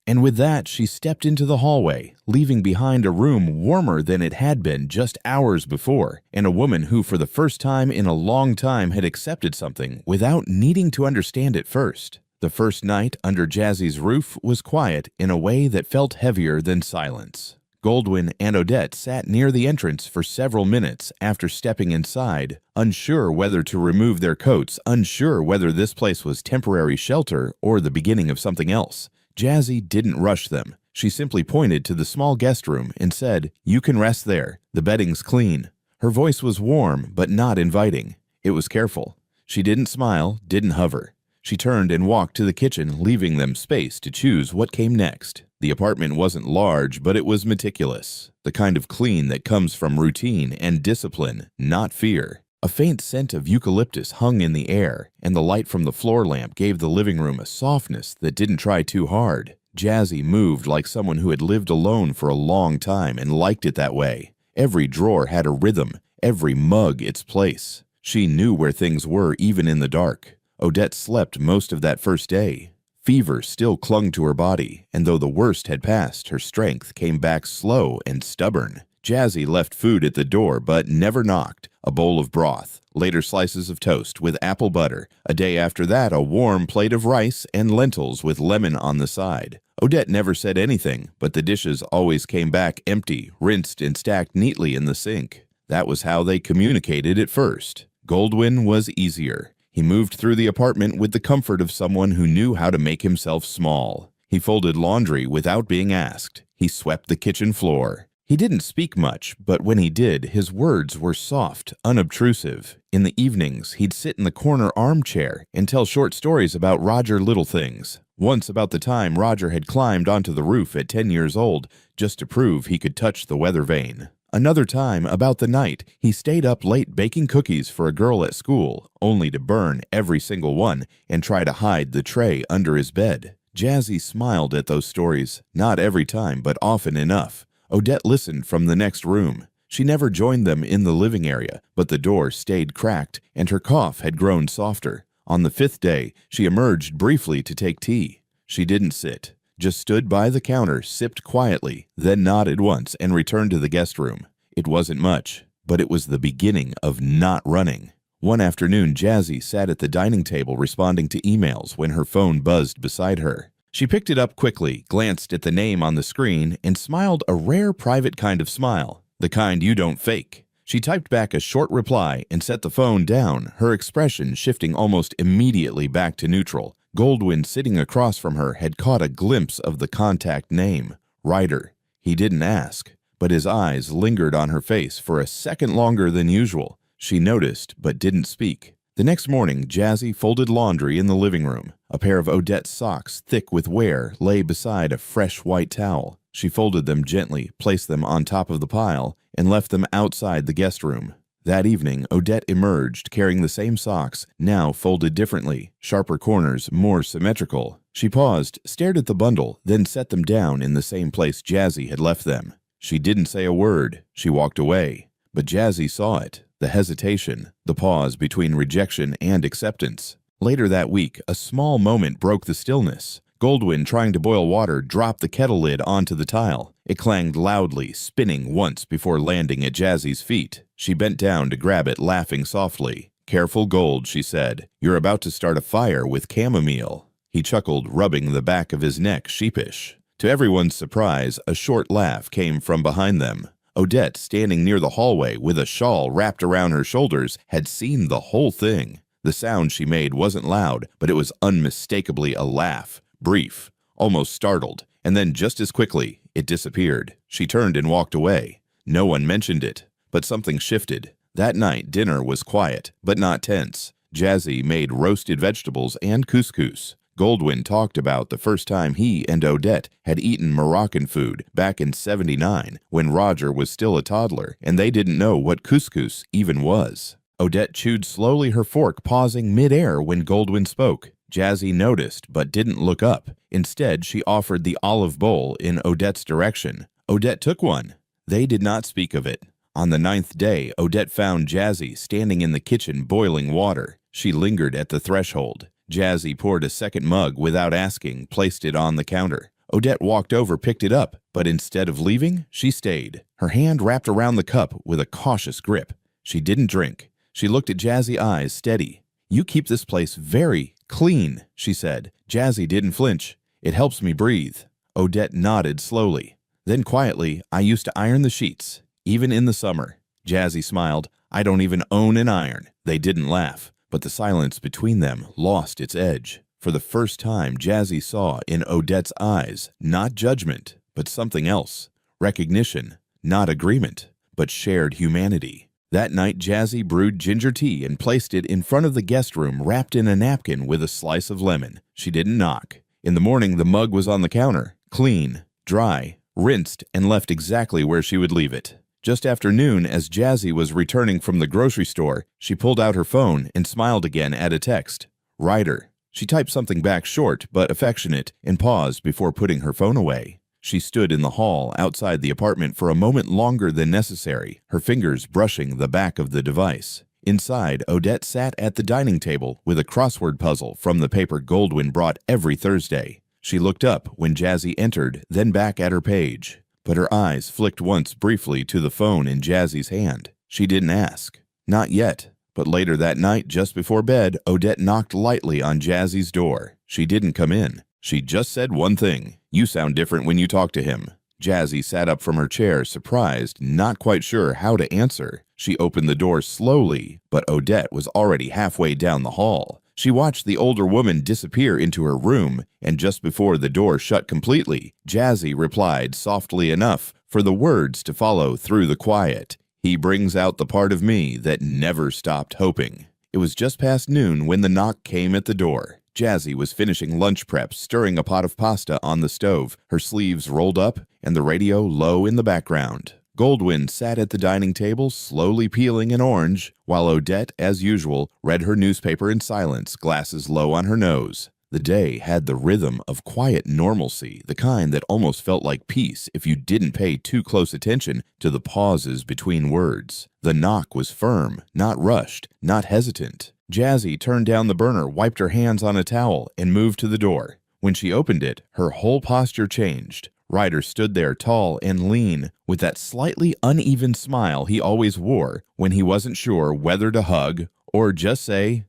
And with that, she stepped into the hallway, leaving behind a room warmer than it had been just hours before, and a woman who for the first time in a long time had accepted something without needing to understand it first. The first night under Jazzy's roof was quiet in a way that felt heavier than silence. Goldwyn and Odette sat near the entrance for several minutes after stepping inside, unsure whether to remove their coats, unsure whether this place was temporary shelter or the beginning of something else. Jazzy didn't rush them. She simply pointed to the small guest room and said, "You can rest there. The bedding's clean." Her voice was warm, but not inviting. It was careful. She didn't smile, didn't hover. She turned and walked to the kitchen, leaving them space to choose what came next. The apartment wasn't large, but it was meticulous. The kind of clean that comes from routine and discipline, not fear. A faint scent of eucalyptus hung in the air, and the light from the floor lamp gave the living room a softness that didn't try too hard. Jazzy moved like someone who had lived alone for a long time and liked it that way. Every drawer had a rhythm, every mug its place. She knew where things were even in the dark. Odette slept most of that first day. Fever still clung to her body, and though the worst had passed, her strength came back slow and stubborn. Jazzy left food at the door but never knocked. A bowl of broth, later slices of toast with apple butter. A day after that, a warm plate of rice and lentils with lemon on the side. Odette never said anything, but the dishes always came back empty, rinsed and stacked neatly in the sink. That was how they communicated at first. Goldwyn was easier. He moved through the apartment with the comfort of someone who knew how to make himself small. He folded laundry without being asked. He swept the kitchen floor. He didn't speak much, but when he did, his words were soft, unobtrusive. In the evenings, he'd sit in the corner armchair and tell short stories about Roger Littlethings. Once about the time Roger had climbed onto the roof at 10 years old just to prove he could touch the weather vane. Another time, about the night, he stayed up late baking cookies for a girl at school, only to burn every single one and try to hide the tray under his bed. Jazzy smiled at those stories, not every time, but often enough. Odette listened from the next room. She never joined them in the living area, but the door stayed cracked, and her cough had grown softer. On the 5th day, she emerged briefly to take tea. She didn't sit, just stood by the counter, sipped quietly, then nodded once and returned to the guest room. It wasn't much, but it was the beginning of not running. One afternoon, Jazzy sat at the dining table responding to emails when her phone buzzed beside her. She picked it up quickly, glanced at the name on the screen, and smiled a rare private kind of smile, the kind you don't fake. She typed back a short reply and set the phone down, her expression shifting almost immediately back to neutral. Goldwyn, sitting across from her, had caught a glimpse of the contact name, Ryder. He didn't ask, but his eyes lingered on her face for a second longer than usual. She noticed, but didn't speak. The next morning, Jazzy folded laundry in the living room. A pair of Odette's socks, thick with wear, lay beside a fresh white towel. She folded them gently, placed them on top of the pile, and left them outside the guest room. That evening, Odette emerged carrying the same socks, now folded differently, sharper corners more symmetrical. She paused, stared at the bundle, then set them down in the same place Jazzy had left them. She didn't say a word. She walked away. But Jazzy saw it, the hesitation, the pause between rejection and acceptance. Later that week, a small moment broke the stillness. Goldwyn, trying to boil water, dropped the kettle lid onto the tile. It clanged loudly, spinning once before landing at Jazzy's feet. She bent down to grab it, laughing softly. "Careful, Gold," she said. "You're about to start a fire with chamomile." He chuckled, rubbing the back of his neck, sheepish. To everyone's surprise, a short laugh came from behind them. Odette, standing near the hallway with a shawl wrapped around her shoulders, had seen the whole thing. The sound she made wasn't loud, but it was unmistakably a laugh, brief, almost startled, and then just as quickly, it disappeared. She turned and walked away. No one mentioned it, but something shifted. That night, dinner was quiet, but not tense. Jazzy made roasted vegetables and couscous. Goldwyn talked about the first time he and Odette had eaten Moroccan food back in '79 when Roger was still a toddler, and they didn't know what couscous even was. Odette chewed slowly, her fork pausing mid-air when Goldwyn spoke. Jazzy noticed but didn't look up. Instead, she offered the olive bowl in Odette's direction. Odette took one. They did not speak of it. On the 9th day, Odette found Jazzy standing in the kitchen boiling water. She lingered at the threshold. Jazzy poured a second mug without asking, placed it on the counter. Odette walked over, picked it up, but instead of leaving, she stayed, her hand wrapped around the cup with a cautious grip. She didn't drink. She looked at Jazzy's eyes, steady. "You keep this place very clean," she said. Jazzy didn't flinch. "It helps me breathe." Odette nodded slowly. Then quietly, "I used to iron the sheets, even in the summer." Jazzy smiled. "I don't even own an iron." They didn't laugh, but the silence between them lost its edge. For the first time, Jazzy saw in Odette's eyes not judgment, but something else. Recognition, not agreement, but shared humanity. That night, Jazzy brewed ginger tea and placed it in front of the guest room, wrapped in a napkin with a slice of lemon. She didn't knock. In the morning, the mug was on the counter, clean, dry, rinsed, and left exactly where she would leave it. Just after noon, as Jazzy was returning from the grocery store, she pulled out her phone and smiled again at a text. "Ryder." She typed something back, short but affectionate, and paused before putting her phone away. She stood in the hall outside the apartment for a moment longer than necessary, her fingers brushing the back of the device. Inside, Odette sat at the dining table with a crossword puzzle from the paper Goldwyn brought every Thursday. She looked up when Jazzy entered, then back at her page. But her eyes flicked once briefly to the phone in Jazzy's hand. She didn't ask. Not yet. But later that night, just before bed, Odette knocked lightly on Jazzy's door. She didn't come in. She just said one thing. "You sound different when you talk to him." Jazzy sat up from her chair, surprised, not quite sure how to answer. She opened the door slowly, but Odette was already halfway down the hall. She watched the older woman disappear into her room, and just before the door shut completely, Jazzy replied softly enough for the words to follow through the quiet. "He brings out the part of me that never stopped hoping." It was just past noon when the knock came at the door. Jazzy was finishing lunch prep, stirring a pot of pasta on the stove, her sleeves rolled up and the radio low in the background. Goldwyn sat at the dining table, slowly peeling an orange, while Odette, as usual, read her newspaper in silence, glasses low on her nose. The day had the rhythm of quiet normalcy, the kind that almost felt like peace if you didn't pay too close attention to the pauses between words. The knock was firm, not rushed, not hesitant. Jazzy turned down the burner, wiped her hands on a towel, and moved to the door. When she opened it, her whole posture changed. Ryder stood there tall and lean, with that slightly uneven smile he always wore when he wasn't sure whether to hug or just say,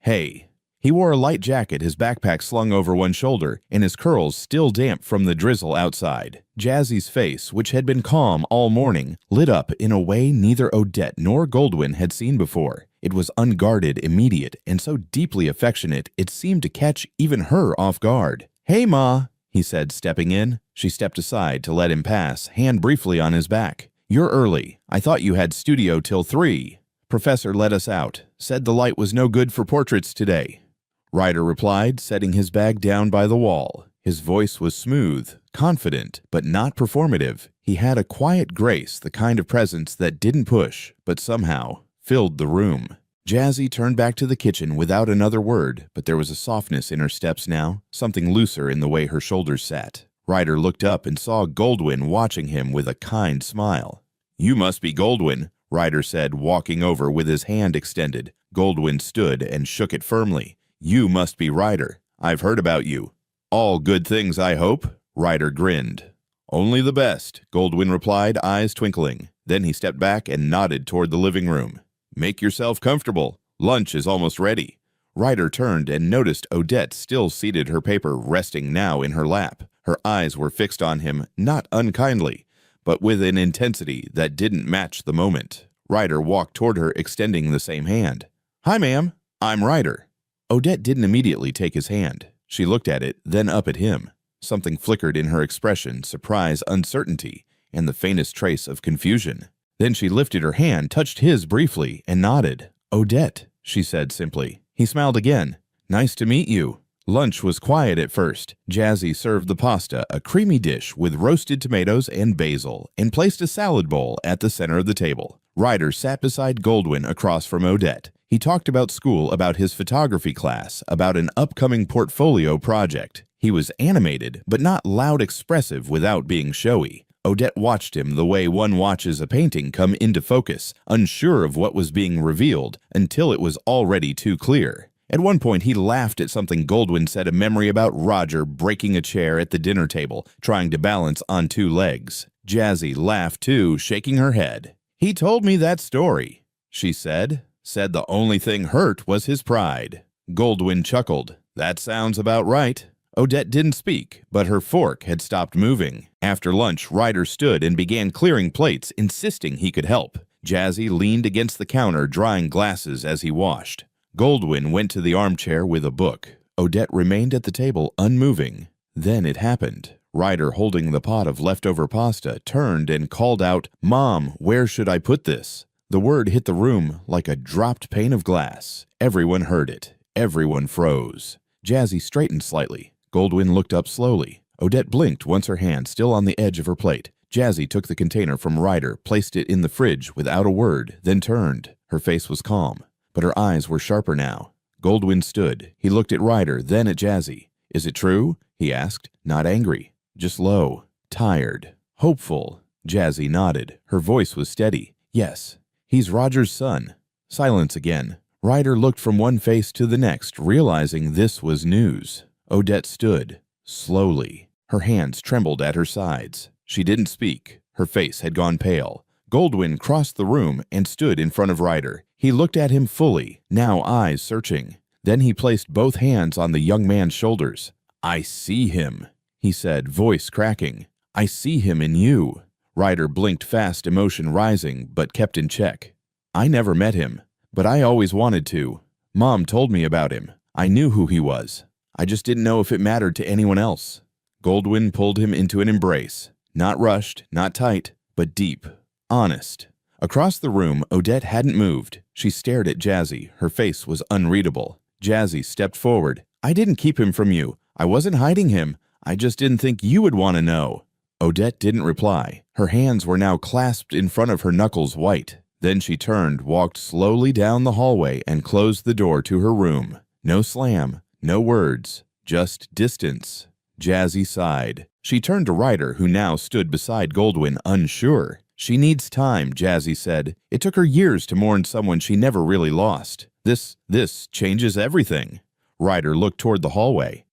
"Hey." He wore a light jacket, his backpack slung over one shoulder, and his curls still damp from the drizzle outside. Jazzy's face, which had been calm all morning, lit up in a way neither Odette nor Goldwyn had seen before. It was unguarded, immediate, and so deeply affectionate it seemed to catch even her off guard. "Hey, Ma," he said, stepping in. She stepped aside to let him pass, hand briefly on his back. "You're early. I thought you had studio till 3. Professor let us out. Said the light was no good for portraits today." Ryder replied, setting his bag down by the wall. His voice was smooth, confident, but not performative. He had a quiet grace, the kind of presence that didn't push, but somehow filled the room. Jazzy turned back to the kitchen without another word, but there was a softness in her steps now, something looser in the way her shoulders sat. Ryder looked up and saw Goldwyn watching him with a kind smile. "You must be Goldwyn," Ryder said, walking over with his hand extended. Goldwyn stood and shook it firmly. "You must be Ryder. I've heard about you." "All good things, I hope?" Ryder grinned. "Only the best," Goldwyn replied, eyes twinkling. Then he stepped back and nodded toward the living room. "Make yourself comfortable. Lunch is almost ready." Ryder turned and noticed Odette still seated, her paper resting now in her lap. Her eyes were fixed on him, not unkindly, but with an intensity that didn't match the moment. Ryder walked toward her, extending the same hand. "Hi, ma'am. I'm Ryder." Odette didn't immediately take his hand. She looked at it, then up at him. Something flickered in her expression, surprise, uncertainty, and the faintest trace of confusion. Then she lifted her hand, touched his briefly, and nodded. "Odette," she said simply. He smiled again. "Nice to meet you." Lunch was quiet at first. Jazzy served the pasta, a creamy dish with roasted tomatoes and basil, and placed a salad bowl at the center of the table. Ryder sat beside Goldwyn across from Odette. He talked about school, about his photography class, about an upcoming portfolio project. He was animated, but not loud expressive without being showy. Odette watched him the way one watches a painting come into focus, unsure of what was being revealed, until it was already too clear. At one point, he laughed at something Goldwyn said, a memory about Roger breaking a chair at the dinner table, trying to balance on 2 legs. Jazzy laughed too, shaking her head. "He told me that story," she said. Said the only thing hurt was his pride. Goldwyn chuckled. "That sounds about right." Odette didn't speak, but her fork had stopped moving. After lunch, Ryder stood and began clearing plates, insisting he could help. Jazzy leaned against the counter, drying glasses as he washed. Goldwyn went to the armchair with a book. Odette remained at the table, unmoving. Then it happened. Ryder, holding the pot of leftover pasta, turned and called out, "Mom, where should I put this?" The word hit the room like a dropped pane of glass. Everyone heard it. Everyone froze. Jazzy straightened slightly. Goldwyn looked up slowly. Odette blinked once, her hand still on the edge of her plate. Jazzy took the container from Ryder, placed it in the fridge without a word, then turned. Her face was calm, but her eyes were sharper now. Goldwyn stood. He looked at Ryder, then at Jazzy. "Is it true?" he asked. Not angry, just low, tired, hopeful. Jazzy nodded. Her voice was steady. "Yes. He's Roger's son." Silence again. Ryder looked from one face to the next, realizing this was news. Odette stood, slowly. Her hands trembled at her sides. She didn't speak. Her face had gone pale. Goldwyn crossed the room and stood in front of Ryder. He looked at him fully, now eyes searching. Then he placed both hands on the young man's shoulders. "I see him," he said, voice cracking. "I see him in you." Ryder blinked fast, emotion rising, but kept in check. "I never met him, but I always wanted to. Mom told me about him. I knew who he was. I just didn't know if it mattered to anyone else." Goldwyn pulled him into an embrace. Not rushed, not tight, but deep, honest. Across the room, Odette hadn't moved. She stared at Jazzy. Her face was unreadable. Jazzy stepped forward. "I didn't keep him from you. I wasn't hiding him. I just didn't think you would want to know." Odette didn't reply. Her hands were now clasped in front of her knuckles white. Then she turned, walked slowly down the hallway, and closed the door to her room. No slam, no words, just distance. Jazzy sighed. She turned to Ryder, who now stood beside Goldwyn, unsure. She needs time, Jazzy said. It took her years to mourn someone she never really lost. This changes everything. Ryder looked toward the hallway.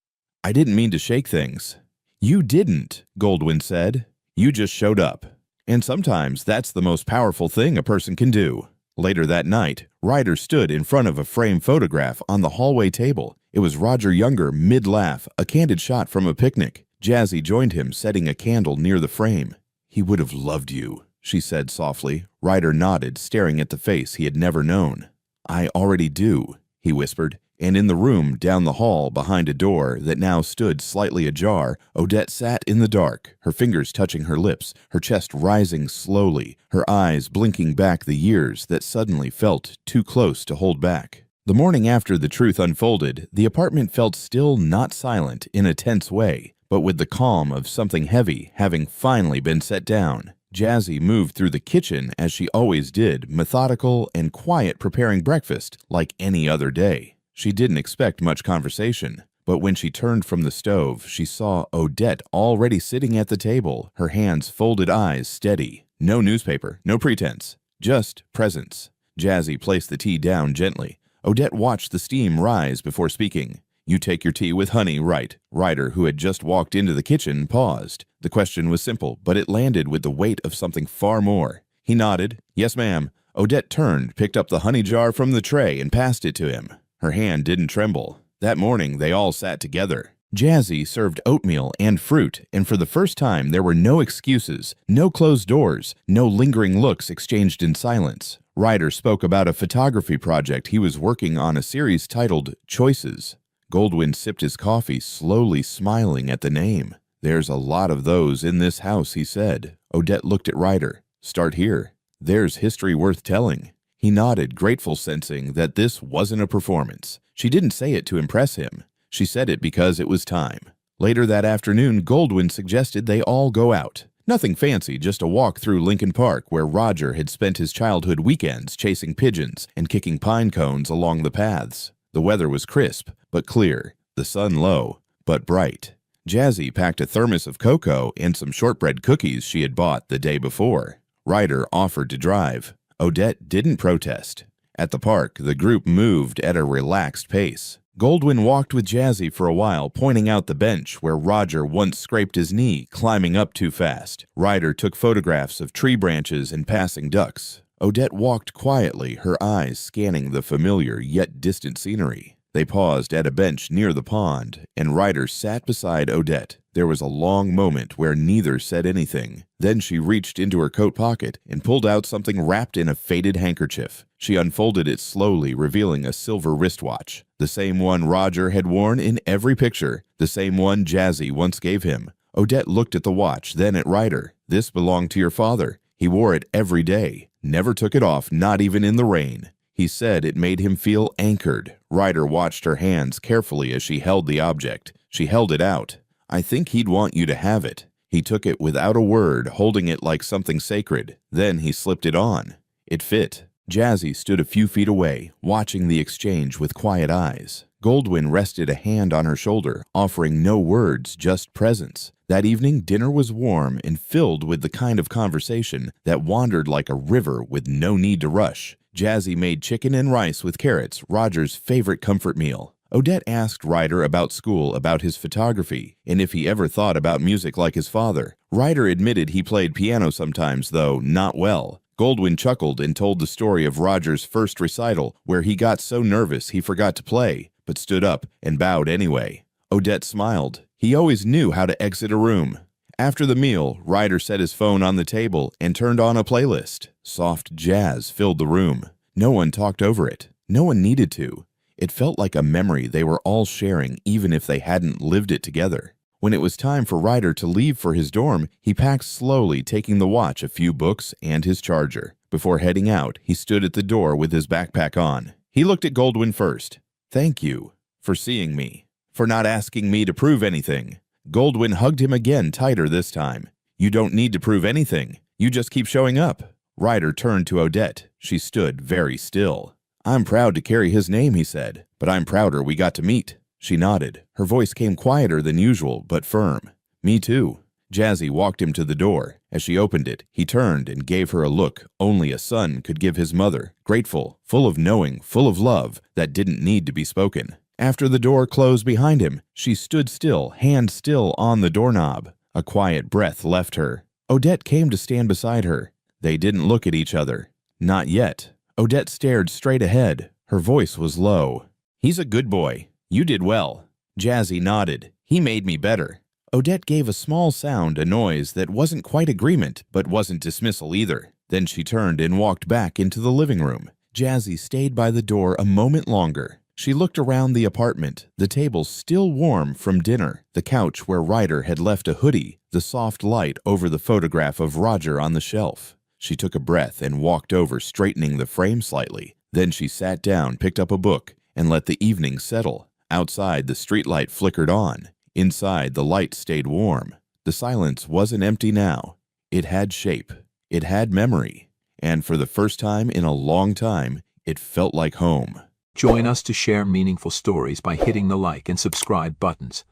I didn't mean to shake things. You didn't, Goldwyn said. You just showed up. And sometimes that's the most powerful thing a person can do. Later that night, Ryder stood in front of a framed photograph on the hallway table. It was Roger Younger, mid-laugh, a candid shot from a picnic. Jazzy joined him, setting a candle near the frame. He would have loved you, she said softly. Ryder nodded, staring at the face he had never known. I already do, he whispered. And in the room down the hall, behind a door that now stood slightly ajar, Odette sat in the dark, her fingers touching her lips, her chest rising slowly, her eyes blinking back the years that suddenly felt too close to hold back. The morning after the truth unfolded, the apartment felt still not silent in a tense way, but with the calm of something heavy having finally been set down. Jazzy moved through the kitchen as she always did, methodical and quiet, preparing breakfast like any other day. She didn't expect much conversation, but when she turned from the stove, she saw Odette already sitting at the table, her hands folded, eyes steady. No newspaper, no pretense, just presence. Jazzy placed the tea down gently. Odette watched the steam rise before speaking. You take your tea with honey, right? Ryder, who had just walked into the kitchen, paused. The question was simple, but it landed with the weight of something far more. He nodded. Yes, ma'am. Odette turned, picked up the honey jar from the tray, and passed it to him. Her hand didn't tremble. That morning, they all sat together. Jazzy served oatmeal and fruit, and for the first time, there were no excuses, no closed doors, no lingering looks exchanged in silence. Ryder spoke about a photography project he was working on, a series titled Choices. Goldwyn sipped his coffee, slowly smiling at the name. There's a lot of those in this house, he said. Odette looked at Ryder. Start here. There's history worth telling. He nodded, grateful, sensing that this wasn't a performance. She didn't say it to impress him. She said it because it was time. Later that afternoon, Goldwyn suggested they all go out. Nothing fancy, just a walk through Lincoln Park, where Roger had spent his childhood weekends chasing pigeons and kicking pine cones along the paths. The weather was crisp, but clear, the sun low, but bright. Jazzy packed a thermos of cocoa and some shortbread cookies she had bought the day before. Ryder offered to drive. Odette didn't protest. At the park, the group moved at a relaxed pace. Goldwyn walked with Jazzy for a while, pointing out the bench where Roger once scraped his knee, climbing up too fast. Ryder took photographs of tree branches and passing ducks. Odette walked quietly, her eyes scanning the familiar yet distant scenery. They paused at a bench near the pond, and Ryder sat beside Odette. There was a long moment where neither said anything. Then she reached into her coat pocket and pulled out something wrapped in a faded handkerchief. She unfolded it slowly, revealing a silver wristwatch, the same one Roger had worn in every picture, the same one Jazzy once gave him. Odette looked at the watch, then at Ryder. This belonged to your father. He wore it every day, never took it off, not even in the rain. He said it made him feel anchored. Ryder watched her hands carefully as she held the object. She held it out. I think he'd want you to have it. He took it without a word, holding it like something sacred. Then he slipped it on. It fit. Jazzy stood a few feet away, watching the exchange with quiet eyes. Goldwyn rested a hand on her shoulder, offering no words, just presence. That evening, dinner was warm and filled with the kind of conversation that wandered like a river with no need to rush. Jazzy made chicken and rice with carrots, Roger's favorite comfort meal. Odette asked Ryder about school, about his photography, and if he ever thought about music like his father. Ryder admitted he played piano sometimes, though not well. Goldwyn chuckled and told the story of Roger's first recital, where he got so nervous he forgot to play, but stood up and bowed anyway. Odette smiled. He always knew how to exit a room. After the meal, Ryder set his phone on the table and turned on a playlist. Soft jazz filled the room. No one talked over it. No one needed to. It felt like a memory they were all sharing, even if they hadn't lived it together. When it was time for Ryder to leave for his dorm, he packed slowly, taking the watch, a few books, and his charger. Before heading out, he stood at the door with his backpack on. He looked at Goldwyn first. Thank you for seeing me, for not asking me to prove anything. Goldwyn hugged him again, tighter this time. You don't need to prove anything. You just keep showing up. Ryder turned to Odette. She stood very still. I'm proud to carry his name, he said, but I'm prouder we got to meet. She nodded. Her voice came quieter than usual, but firm. Me too. Jazzy walked him to the door. As she opened it, he turned and gave her a look only a son could give his mother, grateful, full of knowing, full of love that didn't need to be spoken. After the door closed behind him, she stood still, hand still on the doorknob. A quiet breath left her. Odette came to stand beside her. They didn't look at each other. Not yet. Odette stared straight ahead. Her voice was low. He's a good boy. You did well. Jazzy nodded. He made me better. Odette gave a small sound, a noise that wasn't quite agreement, but wasn't dismissal either. Then she turned and walked back into the living room. Jazzy stayed by the door a moment longer. She looked around the apartment, the table still warm from dinner, the couch where Ryder had left a hoodie, the soft light over the photograph of Roger on the shelf. She took a breath and walked over, straightening the frame slightly. Then she sat down, picked up a book, and let the evening settle. Outside, the streetlight flickered on. Inside, the light stayed warm. The silence wasn't empty now. It had shape. It had memory. And for the first time in a long time, it felt like home. Join us to share meaningful stories by hitting the like and subscribe buttons.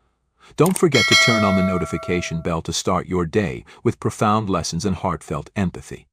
Don't forget to turn on the notification bell to start your day with profound lessons and heartfelt empathy.